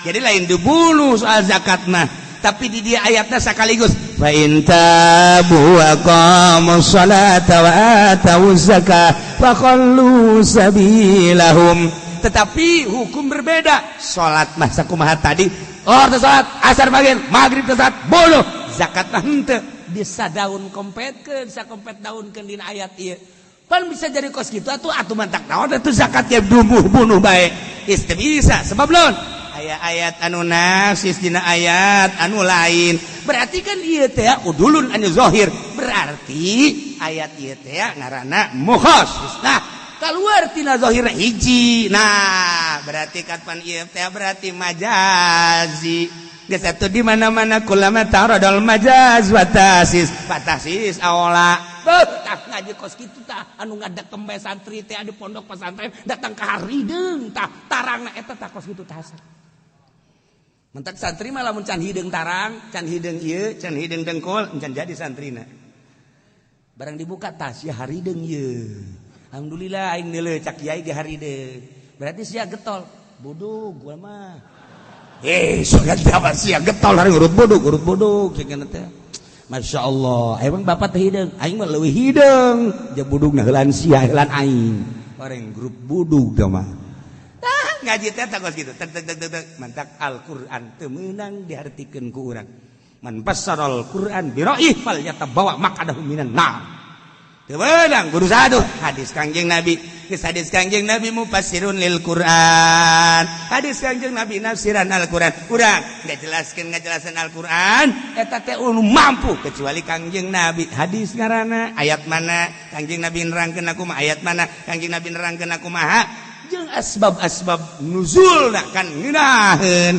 Jadi lain dibunuh soal zakat mah, tapi di dia ayatnya sekaligus fa in tabu wa qamus salata wa atawuz zakah fa khallu sabilahum. Tetapi hukum berbeda. Salat mah sakumaha tadi, teu salat asar maghrib teu salat bunuh. Zakat mah henteu disadaun kompetkeun, sakompet daunkeun dina ayat ieu. Pan bisa jadi kos kitu atuh mantak naon atuh zakat ge bunuh bae. Teu bisa sebab naon? Ayat anu nasis dina ayat anu lain. Berarti kan ieu teh udulun anu zahir. Berarti ayat ieu teh ngaranna mukhasis. Nah, keluar tina zahir hiji. Nah, berarti kapan ieu teh berarti majazi. Geus atuh di mana-mana kullama taradal majaz wa tasis. Fatasis aola. Tah ngaji kos kitu tah anu ngadak kembe santri teh di pondok pesantren datang ka harideung tah tarangna eta tah kos kitu tah. Mentak santri mah lamun can hideung tarang, can hideung ieu, can hideung dengkul, can jadi santrina. Barang dibuka tas ya harideung ieu. Alhamdulillah aing neuleuh cak kiai ge harideung. Berarti sia getol. Bodog gua mah. Sogan teh apa sia getol hari urut bodog cenah teh. Masya Allah, emang bapak teh hideung, aing mah leuwih hideung. Jeung budugna heulan sia heulan aing. Bareng grup budug teh mah. Ngaji teh tah kitu. Mantak Al-Qur'an teu meunang diartikeun ku urang. Man bassaral Qur'an bi ra'ih fal yatabawa maq'adahu minan nar. Kewenang guru satu hadis Kangjeng Nabi. Geus hadis Kangjeng Nabi mufassirun lil Quran. Hadis Kangjeng Nabi nafsiran Al-Quran. Urang ngajelasan Al-Quran eta teh mampu kecuali Kangjeng Nabi. Hadis ngaranna ayat mana Kangjeng Nabi nerangkeun kumaha ayat mana Kangjeng Nabi nerangkeun kumaha jeung asbab-asbab nuzulna kan ngeunaheun.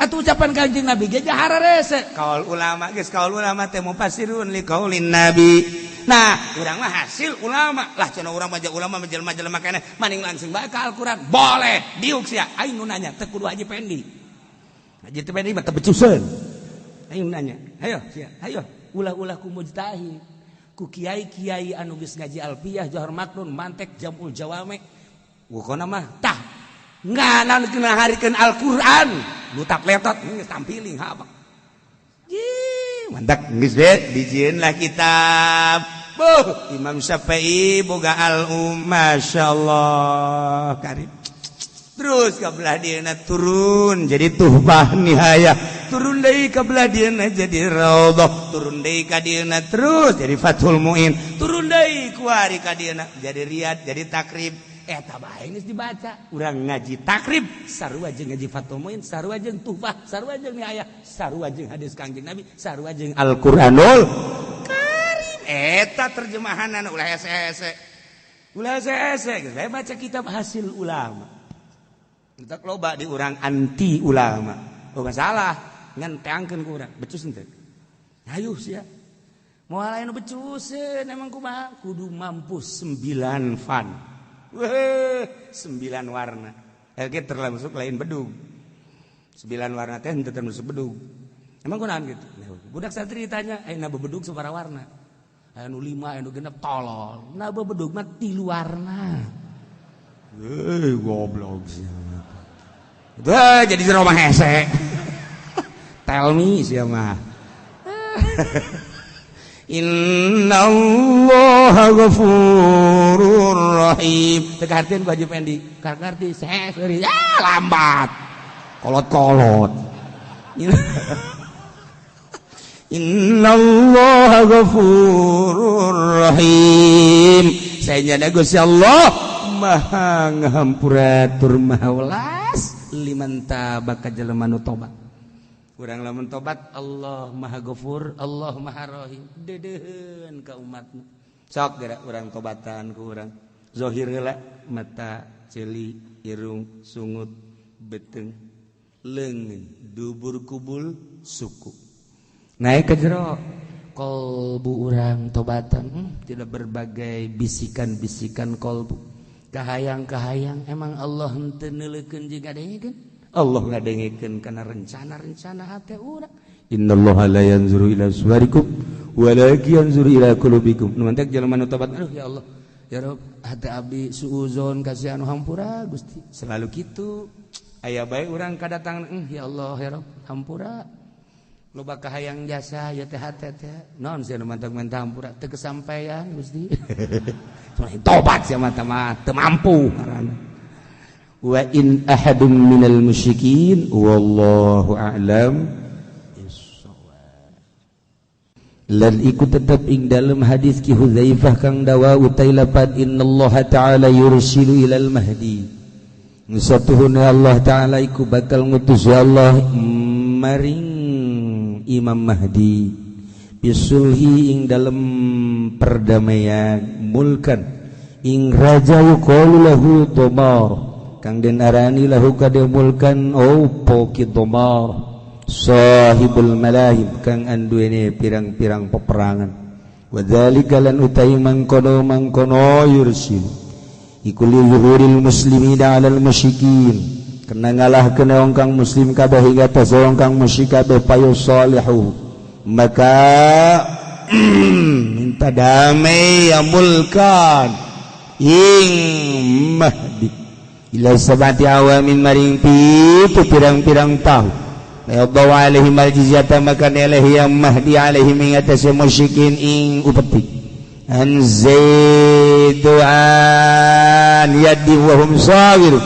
Atuh ucapan Kangjeng Nabi ge jahara rese. Kaul ulama geus kaul ulama teh mufassirun li qaulin Nabi. Nah, urang mah hasil ulama. Lah cenah urang mah ulama jelema-jelema keneh maning langsung bae ka Al-Qur'an. Boleh diuk sia. Aing nu nanya teh kudu Haji Pendi. Haji Pendi mah teu becuseun. Aing nanya. Hayo sia, hayo ulah-ulah ku mujtahid. Ku kiai-kiai anu geus ngaji Alfiyah, Johar Makrun, Mantek, Jamul Jawame. Pokona mah tah ngana kena harikeun Al-Qur'an. Lutak letot geus tampiling apa. Mantak geus we dijieun lah kitab. Imam Syafi'i boga masyaallah karim. Terus ka belah dieuna turun jadi tuhbah nihayah. Turun deui ka belah dieuna jadi raudhah. Turun deui ka dieuna terus jadi Fathul Muin. Turun deui ku ari ka dieuna jadi Riyad, jadi Takrib. Eta bae geus dibaca. Urang ngaji Takrib, sarua jeung ngaji Fathul Muin, sarua jeung tuhbah, sarua jeung nihayah, sarua jeung hadis Kangjeng Nabi, sarua jeung Al-Qur'anul eta terjemahanan ulah hese-hese geus bae baca kitab hasil ulama. Kita loba di urang anti ulama. Oh gak salah, ngan teangkeun ku urang, becus henteu. Hayuh sia. Moal aya nu becuseun emang kumaha? Kudu mampu 9 fan. Weh, 9 warna. Elke termasuk lain bedug. 9 warna teh henteu termasuk bedug. Emang kunaon gitu? Budak santri ditanya, "Ayeuna bedug sabaraha warna?" Anu 5, anu 6 tolol. Nah bedug mah 3 warna. Goblok siapa. Tuh jadi jero mah hese. Tell me siapa. Innallaha ghafurur rahim. Teu kartieun ku Haji Pendi. Karti seheri. Ya lambat. Kolot-kolot. Innallaha ghafurur rahim. Saenyana Gusti Allah Maha ngahampura tur maha welas liman taba ka jelema nu tobat. Urang lamun tobat Allah Maha Ghafur, Allah Maha Rahim. Dedeuheun ka umatna. Sok geura urang tobatan ku urang. Zahir heula mata, ceuli, irung, sungut, beteng, leungeun, dubur kubul, suku. Naik ke jero kolbu urang tobatan tidak berbagai bisikan-bisikan kolbu kahayang-kahayang emang Allah henteu neuleukeun jeung ngadengikeun Allah ngadengikeun kana rencana-rencana hate urang. Innallaha la yanzuru ila suwarikum walakin yanzuru ila qulubikum. Nu mantek jelema nu tobat aduh ya Allah ya Rabb hate abdi suuzon kasih anu hampura Gusti selalu kitu aya bae urang kadatangan ya Allah ya Rabb hampura loba kahayang jasa ya teh hate teh naon sia nu mantag-mantag hampura teu kesampaian Gusti. Tobat sia mah teu mampu ngaranna. Wa in ahadun minal musyrikin wallahu a'lam bissawab. Lan iku tetep ing dalem hadis Ki Hudzaifah kang dawa utai lapad innallaha ta'ala yursilu ilal mahdi. Satuhuna Allah ta'ala iku bakal ngutus ya Allah maring Imam Mahdi bisulhi ing dalam perdamaian mulkan ing raja qalu lahu domar kang den arani lahu kade mulkan opo ki domar sahibul malahib kang anduene pirang-pirang peperangan wadzalika lan utai mangkono yursil iku li yuhuril muslimina 'alal musyrikin kena ngalah kena ongkang muslim kabeh hingga tas ongkang musyrik kabeh payu salihu maka minta damai ya mulkan ing mahdi ila sabati awamin maring pitu pirang-pirang tahun la yadaw alaihim aljizyata maka nelahi yang mahdi alaihim ing atas musyrikin ing upeti anzaidu an yadi wahum sawir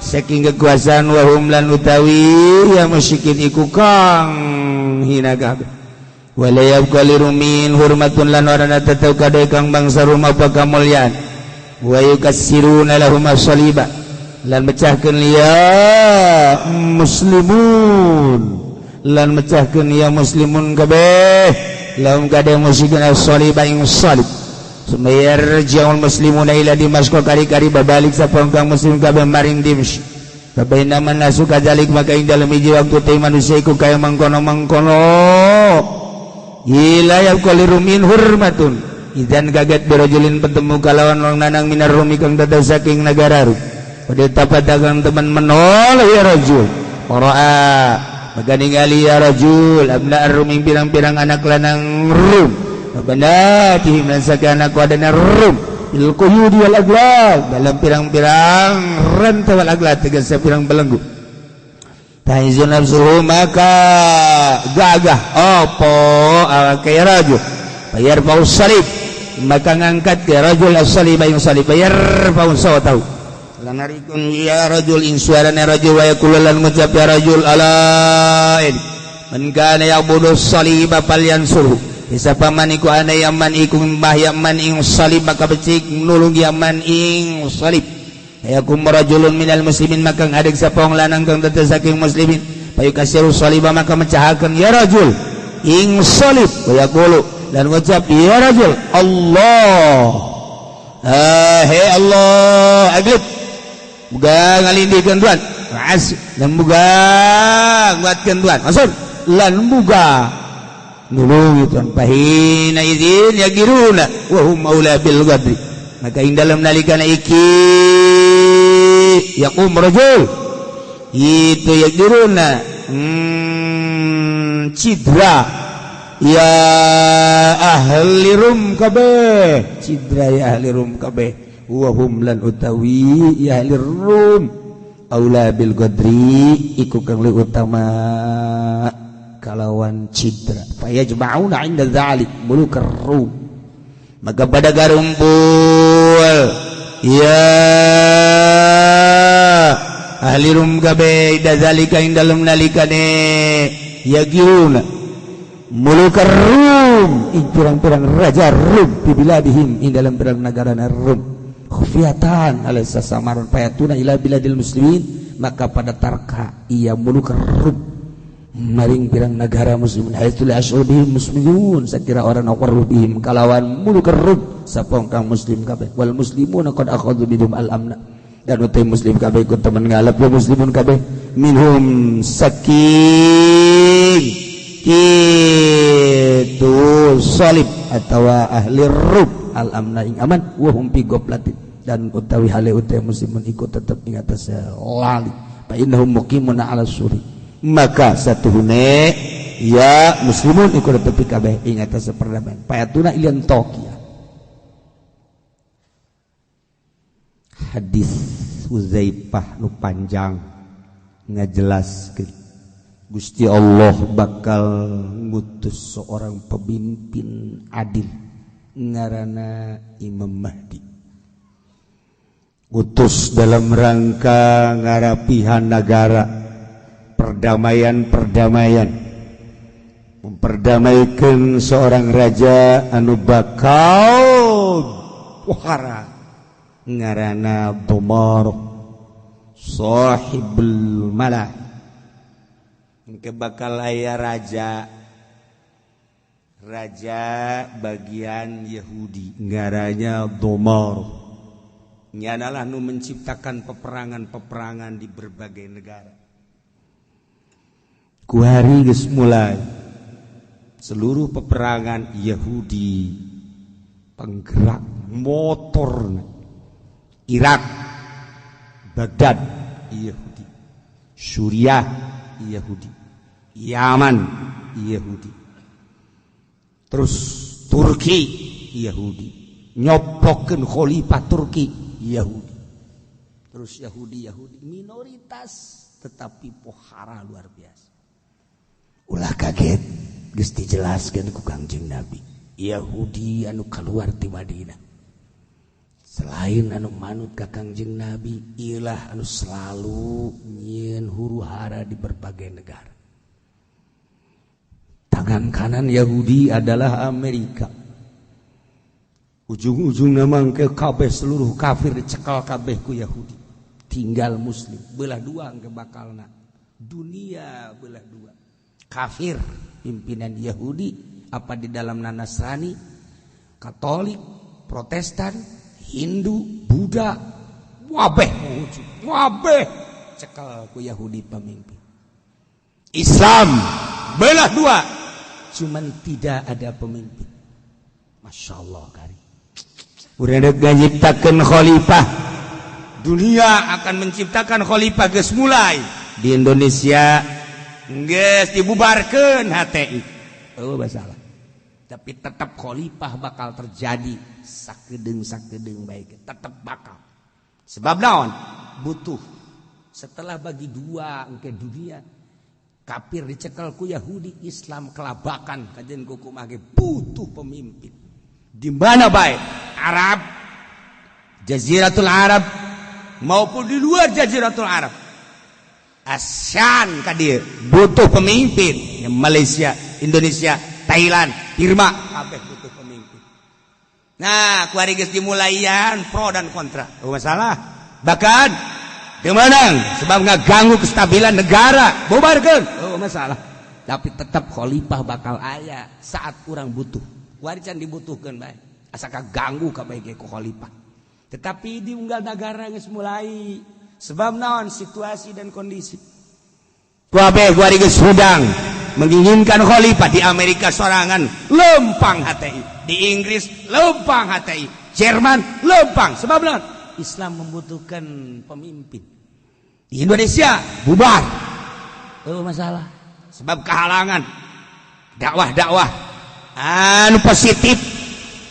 saking kekuasaan wahum lan utawi ya musyrikin iku kang hina kabeh walayab kalirumin hurmatun lan warana tetep kadai kang bangsa rumah apa kamulyan wa yukassiruna lahum as-saliba lan mecahkeun ya muslimun lan mecahkeun ya muslimun kabeh lahum kadai musikan as-saliba ing salib sumayar jaul muslimuna ila dimasko kari-kari babalik sa pangkang muslim kabeh maring dimsy kabeh naman nasu kadzalik maka ing dalem hiji waktu teh manusia iku kaya mangkono-mangkono ilayab kalirumin hurmatun idan gaget birajulin petemu kalawan wong nanang minar rumi kang datang saking negara ru pada tapatagang teman menol ya rajul qara'a maka ningali ya rajul abna ruming pirang-pirang anak lanang rum banatihim lan saking anak wadana rum bil quyudi wal aglal dalam pirang-pirang rantai wal aglal tegas pirang belenggu tahizun nafsuhu maka gagah opo awake rajul bayar paus salib maka ngangkat ke rajul as-salib yang salib bayar paus saw tahu lanarikun ya rajul in suarana rajul wa yaqulu lan ngucap ya rajul alain man kana ya'budu salib falyansurhu siapa man iku ana yaman iku mbah yaman ing salib maka becik nulung yaman ing salib ayakum rajulun minal muslimin maka ngadeg sapa wong lanang kang tetep saking muslimin payukasiru salib maka mecahakeun ya rajul ing salib wa yaqulu dan ngucap ya rajul Allah he Allah aglib muga ngalindikeun tuan dan muga nguatkeun tuan maksud lan muga nulungi tuan pahina izin ya giruna wa hum maula bil ghadri maka ing dalam nalikana iki yaqum rajul itu ya giruna cidra ya ahli rum kabeh cidra ya ahli rum kabeh wa hum lan utawi ya ahli rum aula bil ghadri iku kang luwih utama kalawan cidra fayajma'una 'inda dzalik mulukar rum maka pada garumpul ya ahli rum kabeh dzalika ing dalem nalikane ya giruna mulukar rum ing pirang-pirang raja rum bibiladihim ing dalam pirang negara rum khufiyatan ala sasamaran payatuna ila biladil muslimin maka pada tarka ia mulukar rum maring pirang negara muslimin haitsul asyur bihim muslimun sakira orang aqarru bihim kalawan mulukar rum sapong kang muslim kabeh wal muslimuna qad akhadhu bidum al amna dan utai muslim kabeh ikut teman ngalap ya muslimun kabeh minhum saking itu salib atau ahli rum al amna ing aman wa hum fi goblatin dan utawi hale utai muslimun ikut tetap ing atas lali fa innahum muqimuna ala suri maka satuhune ya muslimun ikut tepi kabeh ing atas perdamaian payatuna ilian tokia hadis Uzaifah nu panjang ngajelaskeun Gusti Allah bakal ngutus seorang pemimpin adil ngaranna Imam Mahdi utus dalam rangka ngarapihan negara perdamaian memperdamaikan seorang raja anu bakal wahara ngarana Dumar sahibul malah engke bakal aya raja bagian Yahudi ngaranya Dumar nyanalah nu menciptakan peperangan di berbagai negara. Kuhari geus mulai seluruh peperangan Yahudi penggerak motor Irak Baghdad Yahudi Suriah Yahudi Yaman Yahudi terus Turki Yahudi nyopokeun khalifah Turki Yahudi terus Yahudi minoritas tetapi pohara luar biasa. Ulah kaget geus dijelaskeun ku Kangjeng Nabi Yahudi anu keluar ti Madinah selain anu manut ka Kangjeng Nabi ialah anu selalu nyieun huru hara di berbagai negara tangan tangan kanan Yahudi adalah Amerika. Ujung-ujung memang ke kabeh seluruh kafir dicekal kabeh ku Yahudi. Tinggal Muslim belah dua ke bakalna. Dunia belah dua. Kafir pimpinan Yahudi apa di dalam Nasrani, Katolik, Protestan, Hindu, Buddha, wabeh cekal ku Yahudi pemimpin. Islam belah dua, cuman tidak ada pemimpin. Masya Allah kari. Udah menciptakan khalifah. Dunia akan menciptakan khalifah geus mulai di Indonesia geus dibubarkeun HTI. Oh masalah. Tapi tetap khalifah bakal terjadi sakedeung baik. Tetap bakal. Sebab naon? Butuh. Setelah bagi dua engke dunia kafir dicekal ku Yahudi, Islam kelabakan kajian kukumah butuh pemimpin. Di mana baik? Arab, Jaziratul Arab maupun di luar Jaziratul Arab. ASEAN kadir butuh pemimpin. Malaysia, Indonesia, Thailand, Birma kabeh butuh pemimpin. Nah, kuari geus dimulaian pro dan kontra. Oh masalah. Bahkan demenang sebab ngaganggu kestabilan negara. Bubarkeun. Oh masalah. Tapi tetap khalifah bakal aya saat kurang butuh. Warican dibutuhkan baik. Asal ganggu kabeh ku khalifah. Tetapi di unggal negara geus mulai. Sebab naon situasi dan kondisi. Kabeh kuari geus hudang menginginkan khalifah di Amerika sorangan lempang HTI. Di Inggris lempang HTI. Jerman lempang. Sebab naon? Islam membutuhkan pemimpin. Di Indonesia bubar. Oh masalah. Sebab kehalangan dakwah-dakwah anu positif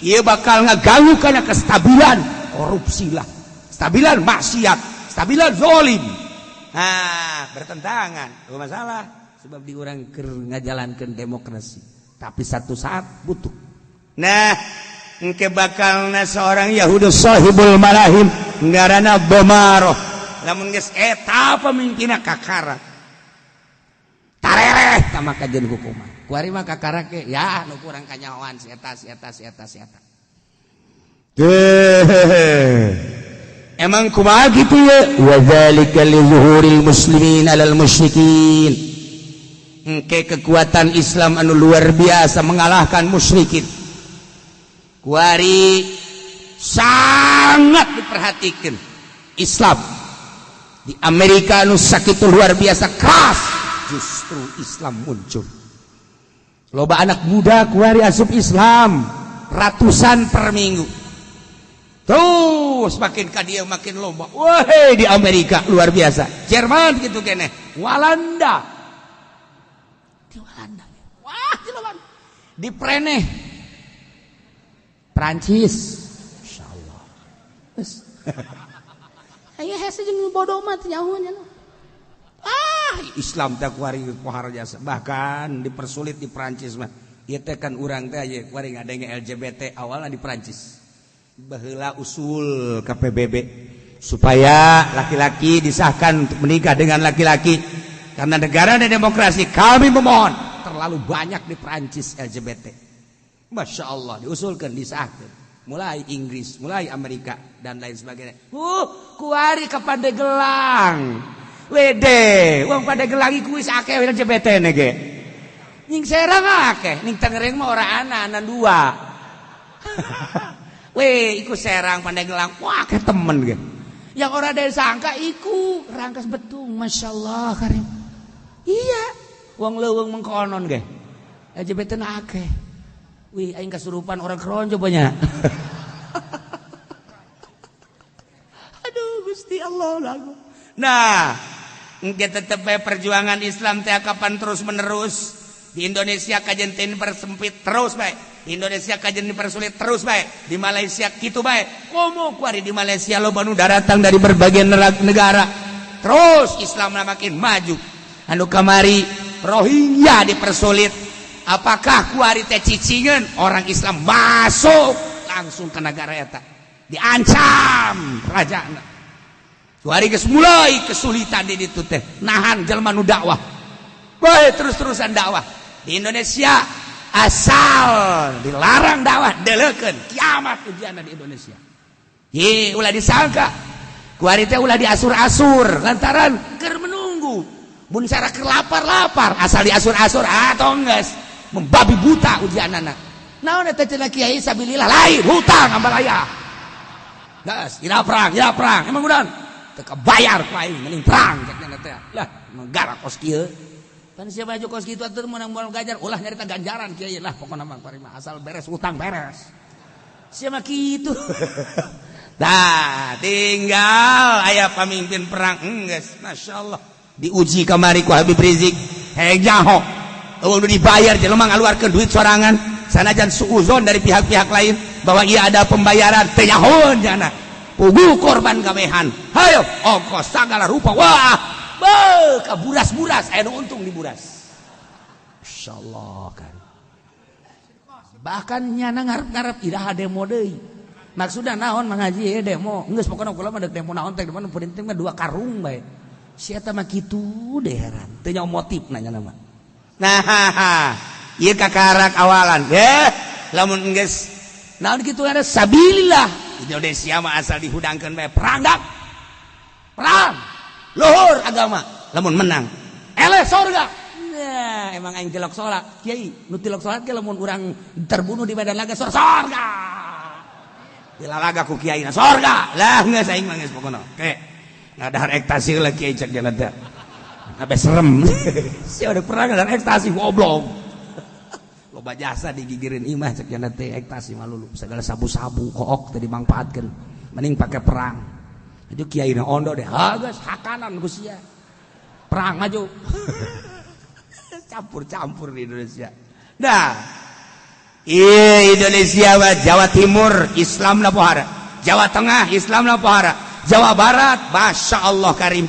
ieu bakal ngaganggu kana kestabilan korupsi lah, stabilan maksiat, stabilan zalim. Nah, bertentangan. Oh masalah sebab diurang keur ngajalankeun demokrasi. Tapi satu saat butuh. Nah, engke bakalna seorang Yahudi sahibul malahim ngaranna Bomaroh. Lamun geus eta pemimpinna kakara. Tarereh sama kajian hukuman. Kuari mah kakara ke ya nu kurang kanyawan si eta. Emang kumaha gitu ya? Wa dzalika li zuhuril muslimin 'alal musyrikin. Engke kekuatan Islam anu luar biasa mengalahkan musyrikin. Kuari sangat diperhatikan Islam di Amerika anu sakitu luar biasa keras, justru Islam muncul. Loba anak muda kuari asup Islam ratusan per minggu. Terus makin kadia makin lomba. Wah, di Amerika luar biasa. Jerman gitu kene. Walanda. Di Walanda. Wah, di Walanda. Di Preneh. Prancis. Insyaallah. Aya hese jeung bodoh mah nyahonya. Islam teh kuari pohar jasa. Bahkan dipersulit di Prancis mah. Ieu teh kan urang teh aya kuari ngadenge LGBT awalna di Prancis. Baheula usul ke PBB supaya laki-laki disahkan untuk menikah dengan laki-laki karena negara dan demokrasi. Kami memohon, terlalu banyak di Prancis LGBT. Masya Allah diusulkan, disahkan. Mulai Inggris, mulai Amerika dan lain sebagainya. Kuari ke Pandegelang, wede, uang Pandegelang kuis akeh LGBT nege. Ning Serang akeh, ning Tangerang mah ora ana dua. Weh, iku Serang Pandeglang, wah kayak temen gitu. Yang orang dari sangka iku Rangkas Betung, masya Allah karim. Iya, uang leweng mengkonon ge. LGBT na akeh. Wih, aing kasurupan orang keronjo banyak. Aduh, Gusti Allah lagu. Nah, kita tetap perjuangan Islam teh kapan terus menerus. Di Indonesia kajian dipersempit terus baik. Di Indonesia kajian dipersulit terus baik. Di Malaysia gitu baik. Komo kuari di Malaysia lo banu datang dari berbagai negara. Terus Islam makin maju. Anu kamari Rohingya dipersulit. Apakah kuari teh cicingan orang Islam masuk langsung ke negara eta. Diancam rajana. Kuari geus mulai kesulitan di ditu teh. Nahan jelema nu dakwah. Bae terus-terusan dakwah. Di Indonesia asal dilarang dakwah deleukeun kiamat ujianna di Indonesia. Ye ulah disangka ku ari teh ulah diasur-asur lantaran keur menunggu mun sara keur lapar asal diasur-asur atau geus membabi buta ujianana. Naon eta cenah kiai sabilillah lain hutang ambal aya. Geus ira perang emang udan teu kabayar ku aing mending perang cenah teh. Lah negara kos kieu pan sia baju kos kitu atuh meunang moal gajar ulah nyarita ganjaran kiai lah pokona mah parima asal beres utang beres. Sia mah kitu. Nah, tinggal aya pamimpin perang geus masyaallah diuji kamari ku Habib Rizik hejaho eueuh dibayar jelema ngaluarkeun duit sorangan sanajan suuzon dari pihak-pihak lain bahwa ia ada pembayaran teu nyahoon jana pugu korban gawehan hayo ongkos sagala rupa wah kaburas-buras aya nu untung diburas insyaallah kan bahkan nyana ngarep-ngarep iraha demo deui maksudna naon mangaji demo geus pokona kula mah deuk demo naon teh depan penting mah 2 karung bae si eta mah kitu deh heran teu nyaho motifna nya mah nah ieu kakarak awalan lamun geus naon kitu ada sabilillah Indonesia mah asal dihudangkeun bae perang dak perang luhur agama lamun menang eleh sorga. Nah emang aing tilok salat kiai nu tilok salat ge lamun urang terbunuh di medan laga sorga dilalaga ku kiaina sorga lah geus aing mah geus pokona oke ngadahar ekstasi lah kiai cek jana teh sampai serem sia udah perang ngadahar ekstasi goblok loba jasa digigireun imah cek jana teh ekstasi mah lulu segala sabu-sabu kook teh dimangpaatkeun mending pake perang itu kiai na ondo deh geus hakanan ku sia perang maju campur-campur di Indonesia. Nah Indonesia Jawa Timur Islam lah pohara Jawa Tengah Islam lah pohara Jawa Barat Masya Allah karim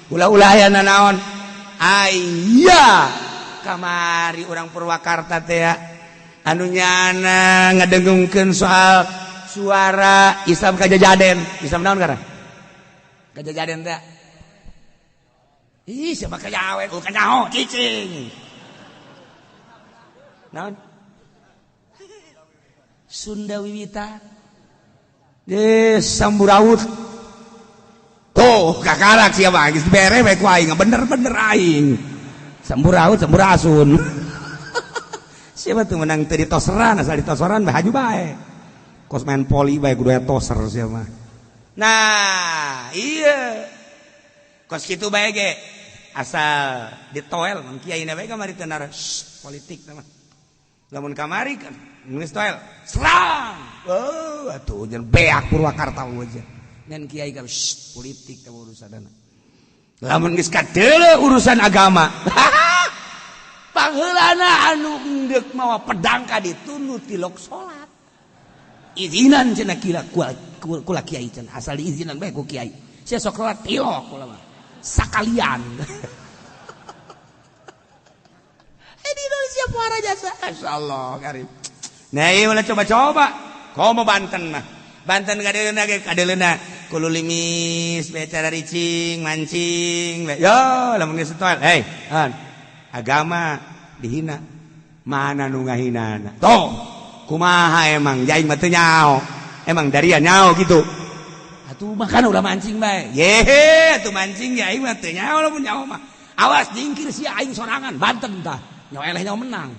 ulah-ulah aya naon aya kamari orang Purwakarta teh anu nyana ngadengungkeun soal suara Islam kajajaden Islam naon karena kajajaden teh ih siapa kajawen kanyaho cicing naon Sunda Wiwitan Samburaut tuh kakarak siapa geus bere bae ku aing bener-bener aing Samburaut Samburasun siapa tuh menang teu ditoseran asal ditoseran bae haju bae kos main poli bae kudu aya toser siapa nah iya kos kitu bae ge asal ditoel mun kiaina bae kamari teu nara politik mah lamun kamari kan geus toel serang atuh jeung beak Purwakarta aja ngan kiai ka politik teh urusanna lamun geus kadeuleu urusan agama pangeulana anu endek mawa pedang ka ditu nu tilok salat izinan cenah kula kiai cenah asal diizinan bae ku kiai sia sok salat tilok kula mah sakalian di Indonesia puara jasa masyaallah karim nah ieu ulah coba-coba komo Banten mah Banten kadeleuna kulo limis becara ricing mancing yo lamun geus toel agama dihina mana nu ngahinana toh kumaha emang jaing mah teu nyaho emang daria nyaho gitu atuh makan ulah mancing bae yehe atuh mancing ya aing mah teu nyaho lamun nyaho mah awas jingkir sia aing sorangan Banten tah nyaho eleh nyaho menang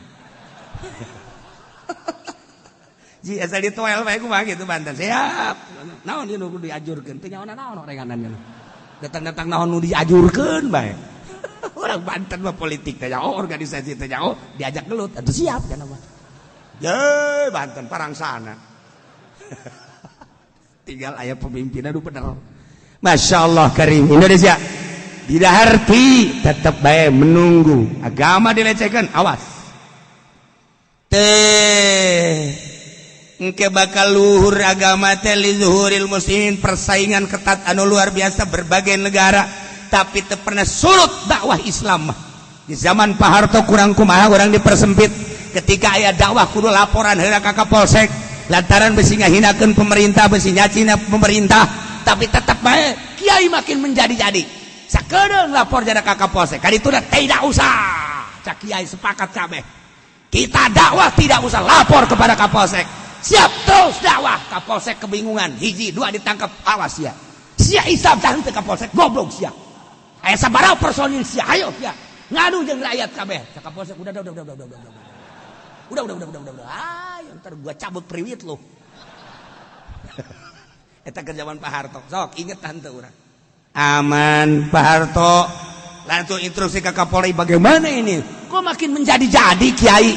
ji asal ditoel bae kumaha kitu Banten siap naon ieu nu diajurkeun teu nyaho naon renganannya datang-datang naon nu diajurkeun bae orang Banten mah politik teh nyaho organisasi teh nyaho diajak gelut atuh siap cenah mah ye Banten parangsana tinggal aya pemimpin anu bener Masya Allah karim Indonesia didaharti tetap bae menunggu agama dilecehkan awas teh engke bakal luhur agama teh li zuhuril muslimin persaingan ketat anu luar biasa berbagai negara tapi teu pernah surut dakwah Islam di zaman Pak Harto kurang kumaha orang dipersempit ketika aya dakwah kudu laporan heula ka Kapolsek lantaran besi ngahinakeun pemerintah besi nyacina pemerintah tapi tetap bae kiai makin menjadi-jadi sakedeung lapor jana ka Kapolsek kadituna tidak usah cak kiai sepakat kabeh Kita dakwah tidak usah lapor kepada Kapolsek. Siap terus dakwah. Kapolsek kebingungan. Hiji, dua ditangkap. Awas ya. Sia isap tahan ke Kapolsek. Goblok sia. Ayo sabaraha personil sia. Ayo sia. Ngadu jeung rakyat kabeh. Kapolsek udah. Udah. Ayo ntar gua cabut priwit lu. Eta kerjaan Pak Harto. Sok inget tante urang. Aman Pak Harto. Langsung instruksi ke Kapolri bagaimana ini? Kok makin menjadi-jadi Kiai?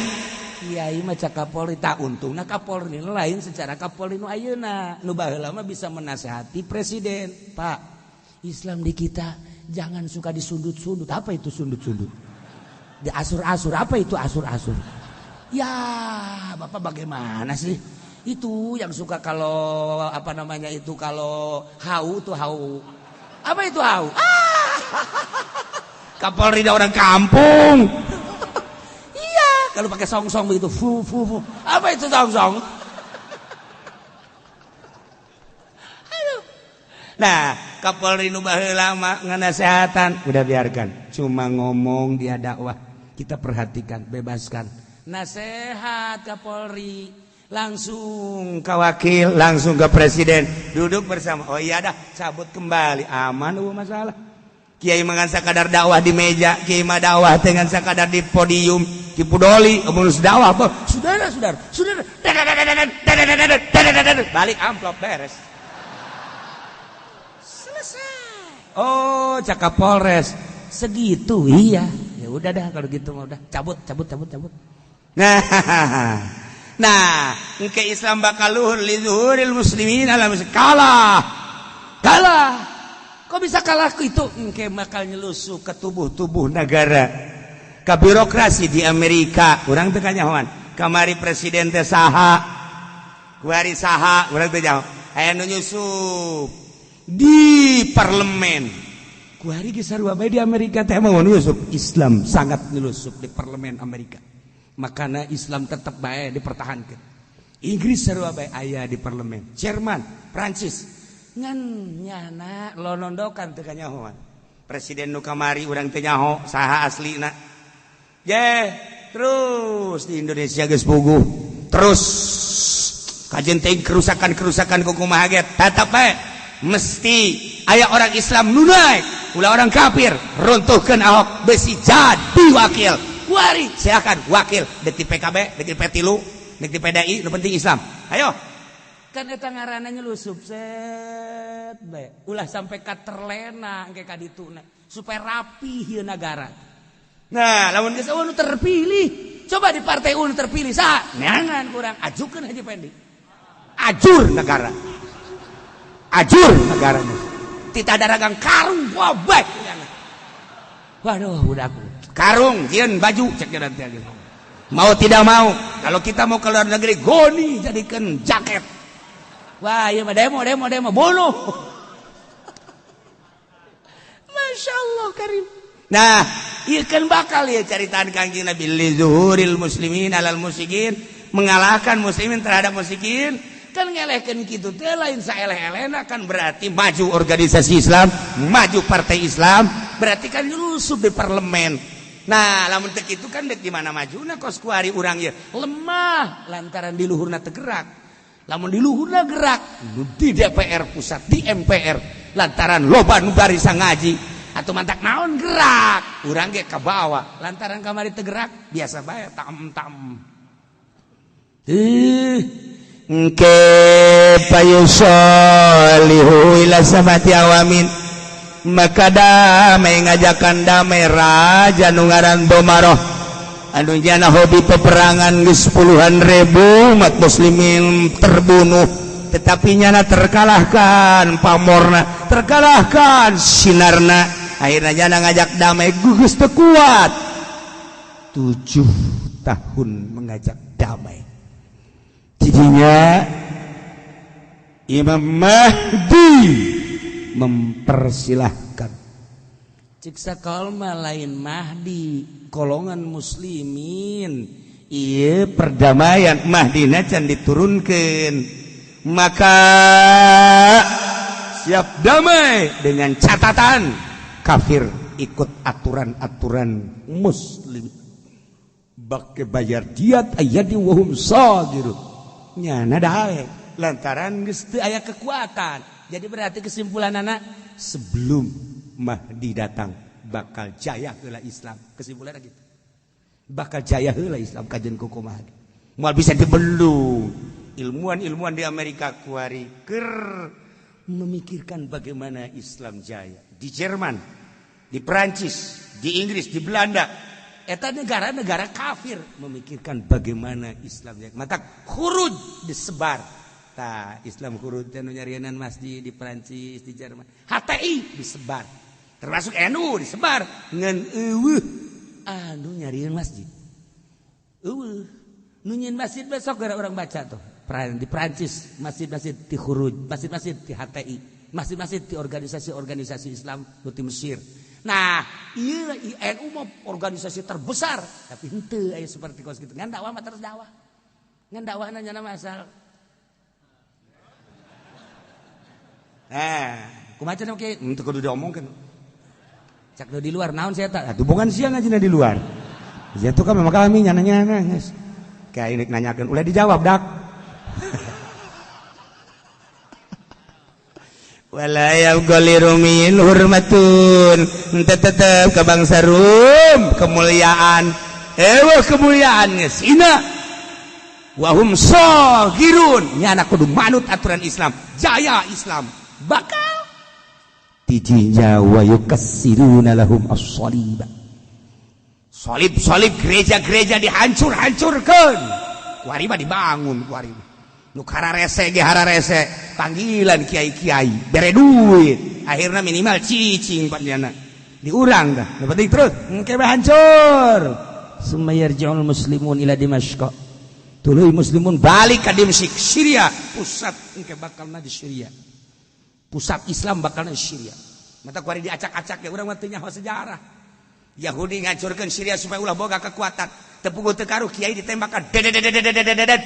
Kiai mah cak Kapolri tak untung. Nah Kapolri lain secara Kapolri nu ayeuna. Nu baheula mah bisa menasehati presiden. Pak, Islam di kita jangan suka disundut-sundut. Apa itu sundut-sundut? Diasur-asur. Apa itu asur-asur? Ya, Bapak bagaimana sih? Itu yang suka kalau apa namanya itu kalau hau tuh hau. Apa itu hau? Kapolri dah orang kampung. Iya, kalau pakai song-song begitu, fu. Apa itu song-song? Aduh. Nah, Kapolri nu baheula mah nganasehatan, udah biarkan. Cuma ngomong dia dakwah. Kita perhatikan, bebaskan. Nasehat Kapolri, langsung ke wakil, langsung ke presiden, duduk bersama. Oh iya dah, cabut kembali, aman masalah. Kiai mangan sakadar dakwah di meja, kiai mah dakwah dengan sakadar di podium, di pudoli, ngurus dakwah. Saudara. Balik amplop beres. Selesai. Oh, cakap Polres. Segitu, iya. Ya udah dah kalau gitu mah udah. Cabut. Nah, engke Islam bakal luhur li zuhuril muslimin ala muslim. Kalah. Kok bisa kalah itu? Engke bakal nyelusup ke tubuh-tubuh negara. Ke birokrasi di Amerika. Urang teu kanyahoan. Kamari presiden teh saha? Kuari saha? Urang teu nyaho. Aya nu nyusup di parlemen. Kuari ge sarua bae di Amerika teh mah nyusup. Islam sangat nyusup di parlemen Amerika. Makana Islam tetap bae dipertahankan. Inggris sarua bae aya di parlemen. Jerman, Prancis ngan nyana lonondokan teu kanyahoan. Presiden nu kamari urang teu nyaho saha aslina. Terus di Indonesia geus puguh. Terus kajen teh kerusakan kumaha ge tetep bae mesti aya orang Islam nu naik, ulah orang kafir runtuhkeun Ahok besi jadi wakil. Kuari silakan wakil dek di PKB, dek di P3, dek di PDI, nu penting Islam. Ayo. Kan eta ngaranna nyelusup set bae. Ulah sampai ka terlena engke ka dituna supaya rapi ieu negara. Nah, lamun geus nu terpilih, coba di partai nu terpilih saha? Neangan kurang ajukeun Haji Pendi. Ajur negara. Ajur negaranya. Tita daragang karung wabah. Waduh, budakku. Karung, jieun baju cek nanti lagi. Mau tidak mau, kalau kita mau ke luar negeri, goni jadikan jaket. Wah, iya mah demo, bunuh. Masya Allah Karim. Nah, iya kan bakal ya caritaan Kangjeng Nabi li zuhuril muslimin alal musyrikin, mengalahkan muslimin terhadap musyrikin. Kan ngelehkeun kitu teh lain saeleh-elehna kan berarti maju organisasi Islam, maju partai Islam, berarti kan nyusup di parlemen. Nah, lamun teu kitu kan dek di mana majuna kos kuari urang ye lemah lantaran di luhurna teu gerak. Lamun di luhurna gerak di DPR pusat, di MPR lantaran loba nu barisa ngaji atuh mantak naon gerak. Urang ge ka bawah lantaran kamari teu gerak biasa bae tam. Engke payusolihu ila samati awamin, maka damai ngajakan damai raja nu ngaran Domaroh anu jana hobi peperangan geus puluhan ribu umat muslimin terbunuh, tetapi nyana terkalahkan pamorna, terkalahkan sinarna. Akhirnya jana ngajak damai gugus teu kuat. 7 tahun mengajak damai. Jadinya Imam Mahdi mempersilahkan ciksa kalma lain Mahdi golongan muslimin iya perdamaian Mahdina can diturunkan, maka siap damai dengan catatan kafir ikut aturan-aturan muslim. bak bayar diat aya di wahum sagirun nya nadae lantaran geus teu aya kekuatan. Jadi berarti kesimpulan anak sebelum Mahdi datang bakal jaya heula Islam. Kesimpulanna gitu. Bakal jaya heula Islam kajen kumaha. Moal bisa dibelung. Ilmuwan-ilmuwan di Amerika kuari keur memikirkan bagaimana Islam jaya. Di Jerman, di Perancis, di Inggris, di Belanda, eta negara-negara kafir memikirkan bagaimana Islam jaya. Maka khuruj disebar. Tah Islam khuruj anu nyarienan masjid di Perancis, di Jerman. HTI disebar. Termasuk NU disebar ngan eueuh anu nyarieun masjid. Eueuh nu nyieun masjid besok gara orang baca tuh. Di Prancis masjid-masjid di khuruj, masjid-masjid di HTI, masjid-masjid di organisasi-organisasi Islam di Mesir. Nah, ieu NU mah organisasi terbesar, tapi henteu aya seperti kos kitu. Ngan dakwah mah terus dakwah. Ngan dakwahna nya masal. Kumaha cenah oke, teu kudu diomongkeun. Cak di luar naon saya tak? Hubungan siang aja di luar. Jatuh kan memang kami nyana-nyana guys. Kayak ini nanyakan, udah dijawab dak. Walayam golirumin hurmatun tetep ke bangsa Rum kemuliaan kemuliaan geus ina wahum shagirun nya anak kudu manut aturan Islam jaya Islam bakal Tijinja wa yukassiruna lahum as-saliba. Salib gereja-gereja dihancur-hancurkan. Kuari mah dibangun kuari. Nu kararese ge hararese panggilan kiai-kiai bere duit. Akhirna minimal cicing panjana. Diurang dah. Nu penting terus engke mah hancur. Summa yarji'ul muslimun ila Dimashq. Tuluy muslimun balik ka Dimashq, Syria. Pusat engke bakalna di Syria. Pusat Islam bakalna di Syria. Mata kuari diacak-acak ya urang mah teu nyaho sejarah. Yahudi ngancurkeun Syria supaya ulah boga kekuatan. Tepugu teu karuh kiai ditembakan. Dedet.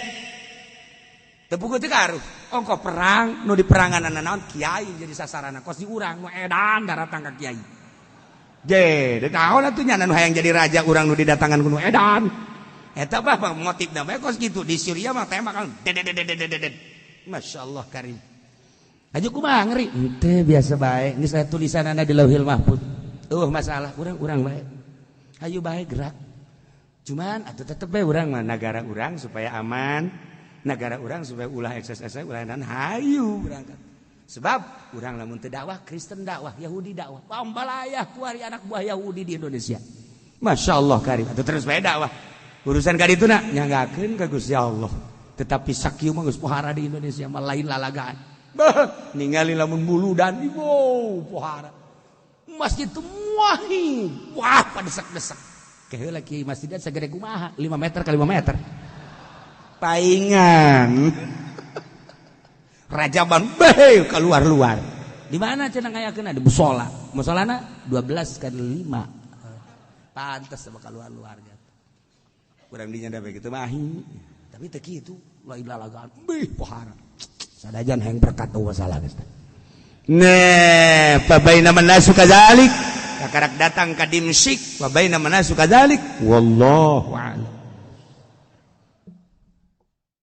Tepugu teu karuh. Ongko perang nu diperanganana naon kiai jadi sasaranna. Kos di urang nu edan datang ka kiai. Dedet naon atuh nya nu hayang jadi raja urang nu didatangan ku nu edan. Eta mah motifna bae kos kitu di Syria mah tembakan. Dedet. Masyaallah karim. Aja kumaha ngeri? Henteu biasa bae. Geus aya tulisanana di Lauhil Mahfuz. Masalah urang baik. Hayu bae gerak. Cuman atuh tetep bae urang mah negara urang supaya aman, negara urang supaya ulah ekses-ekses ulah dan hayu berangkat. Sebab urang lamun teu dakwah, Kristen dakwah, Yahudi dakwah. Pambalayah kuari anak buah Yahudi di Indonesia. Masyaallah karim. Atuh terus bae dakwah. Urusan ka dituna nyanggakeun ka Gusti Allah. Tetapi sakieu mah geus pohara di Indonesia mah lain lalagaan. Ningali lamun bulu dan ibu pohara. Masjid itu muahi. Wah, padesak-desak. Kayak lagi masjidnya segede kumaha, 5 meter kali 5 meter. Paingan. Rajaban beh keluar-luar. Di mana cenah ngayakeun di musola. Musolana 12 kali 5. Pantes sama keluar-luar gitu. Urang dinya da begitu mahi. Tapi teu kitu, lain lalagaan. Beh pohara. Sadajan hayang berkat masalah geus. Nah, pabaina manasu kadzalik. Kakarak datang ka Dimsyq, pabaina manasu kadzalik. Wallahu a'lam.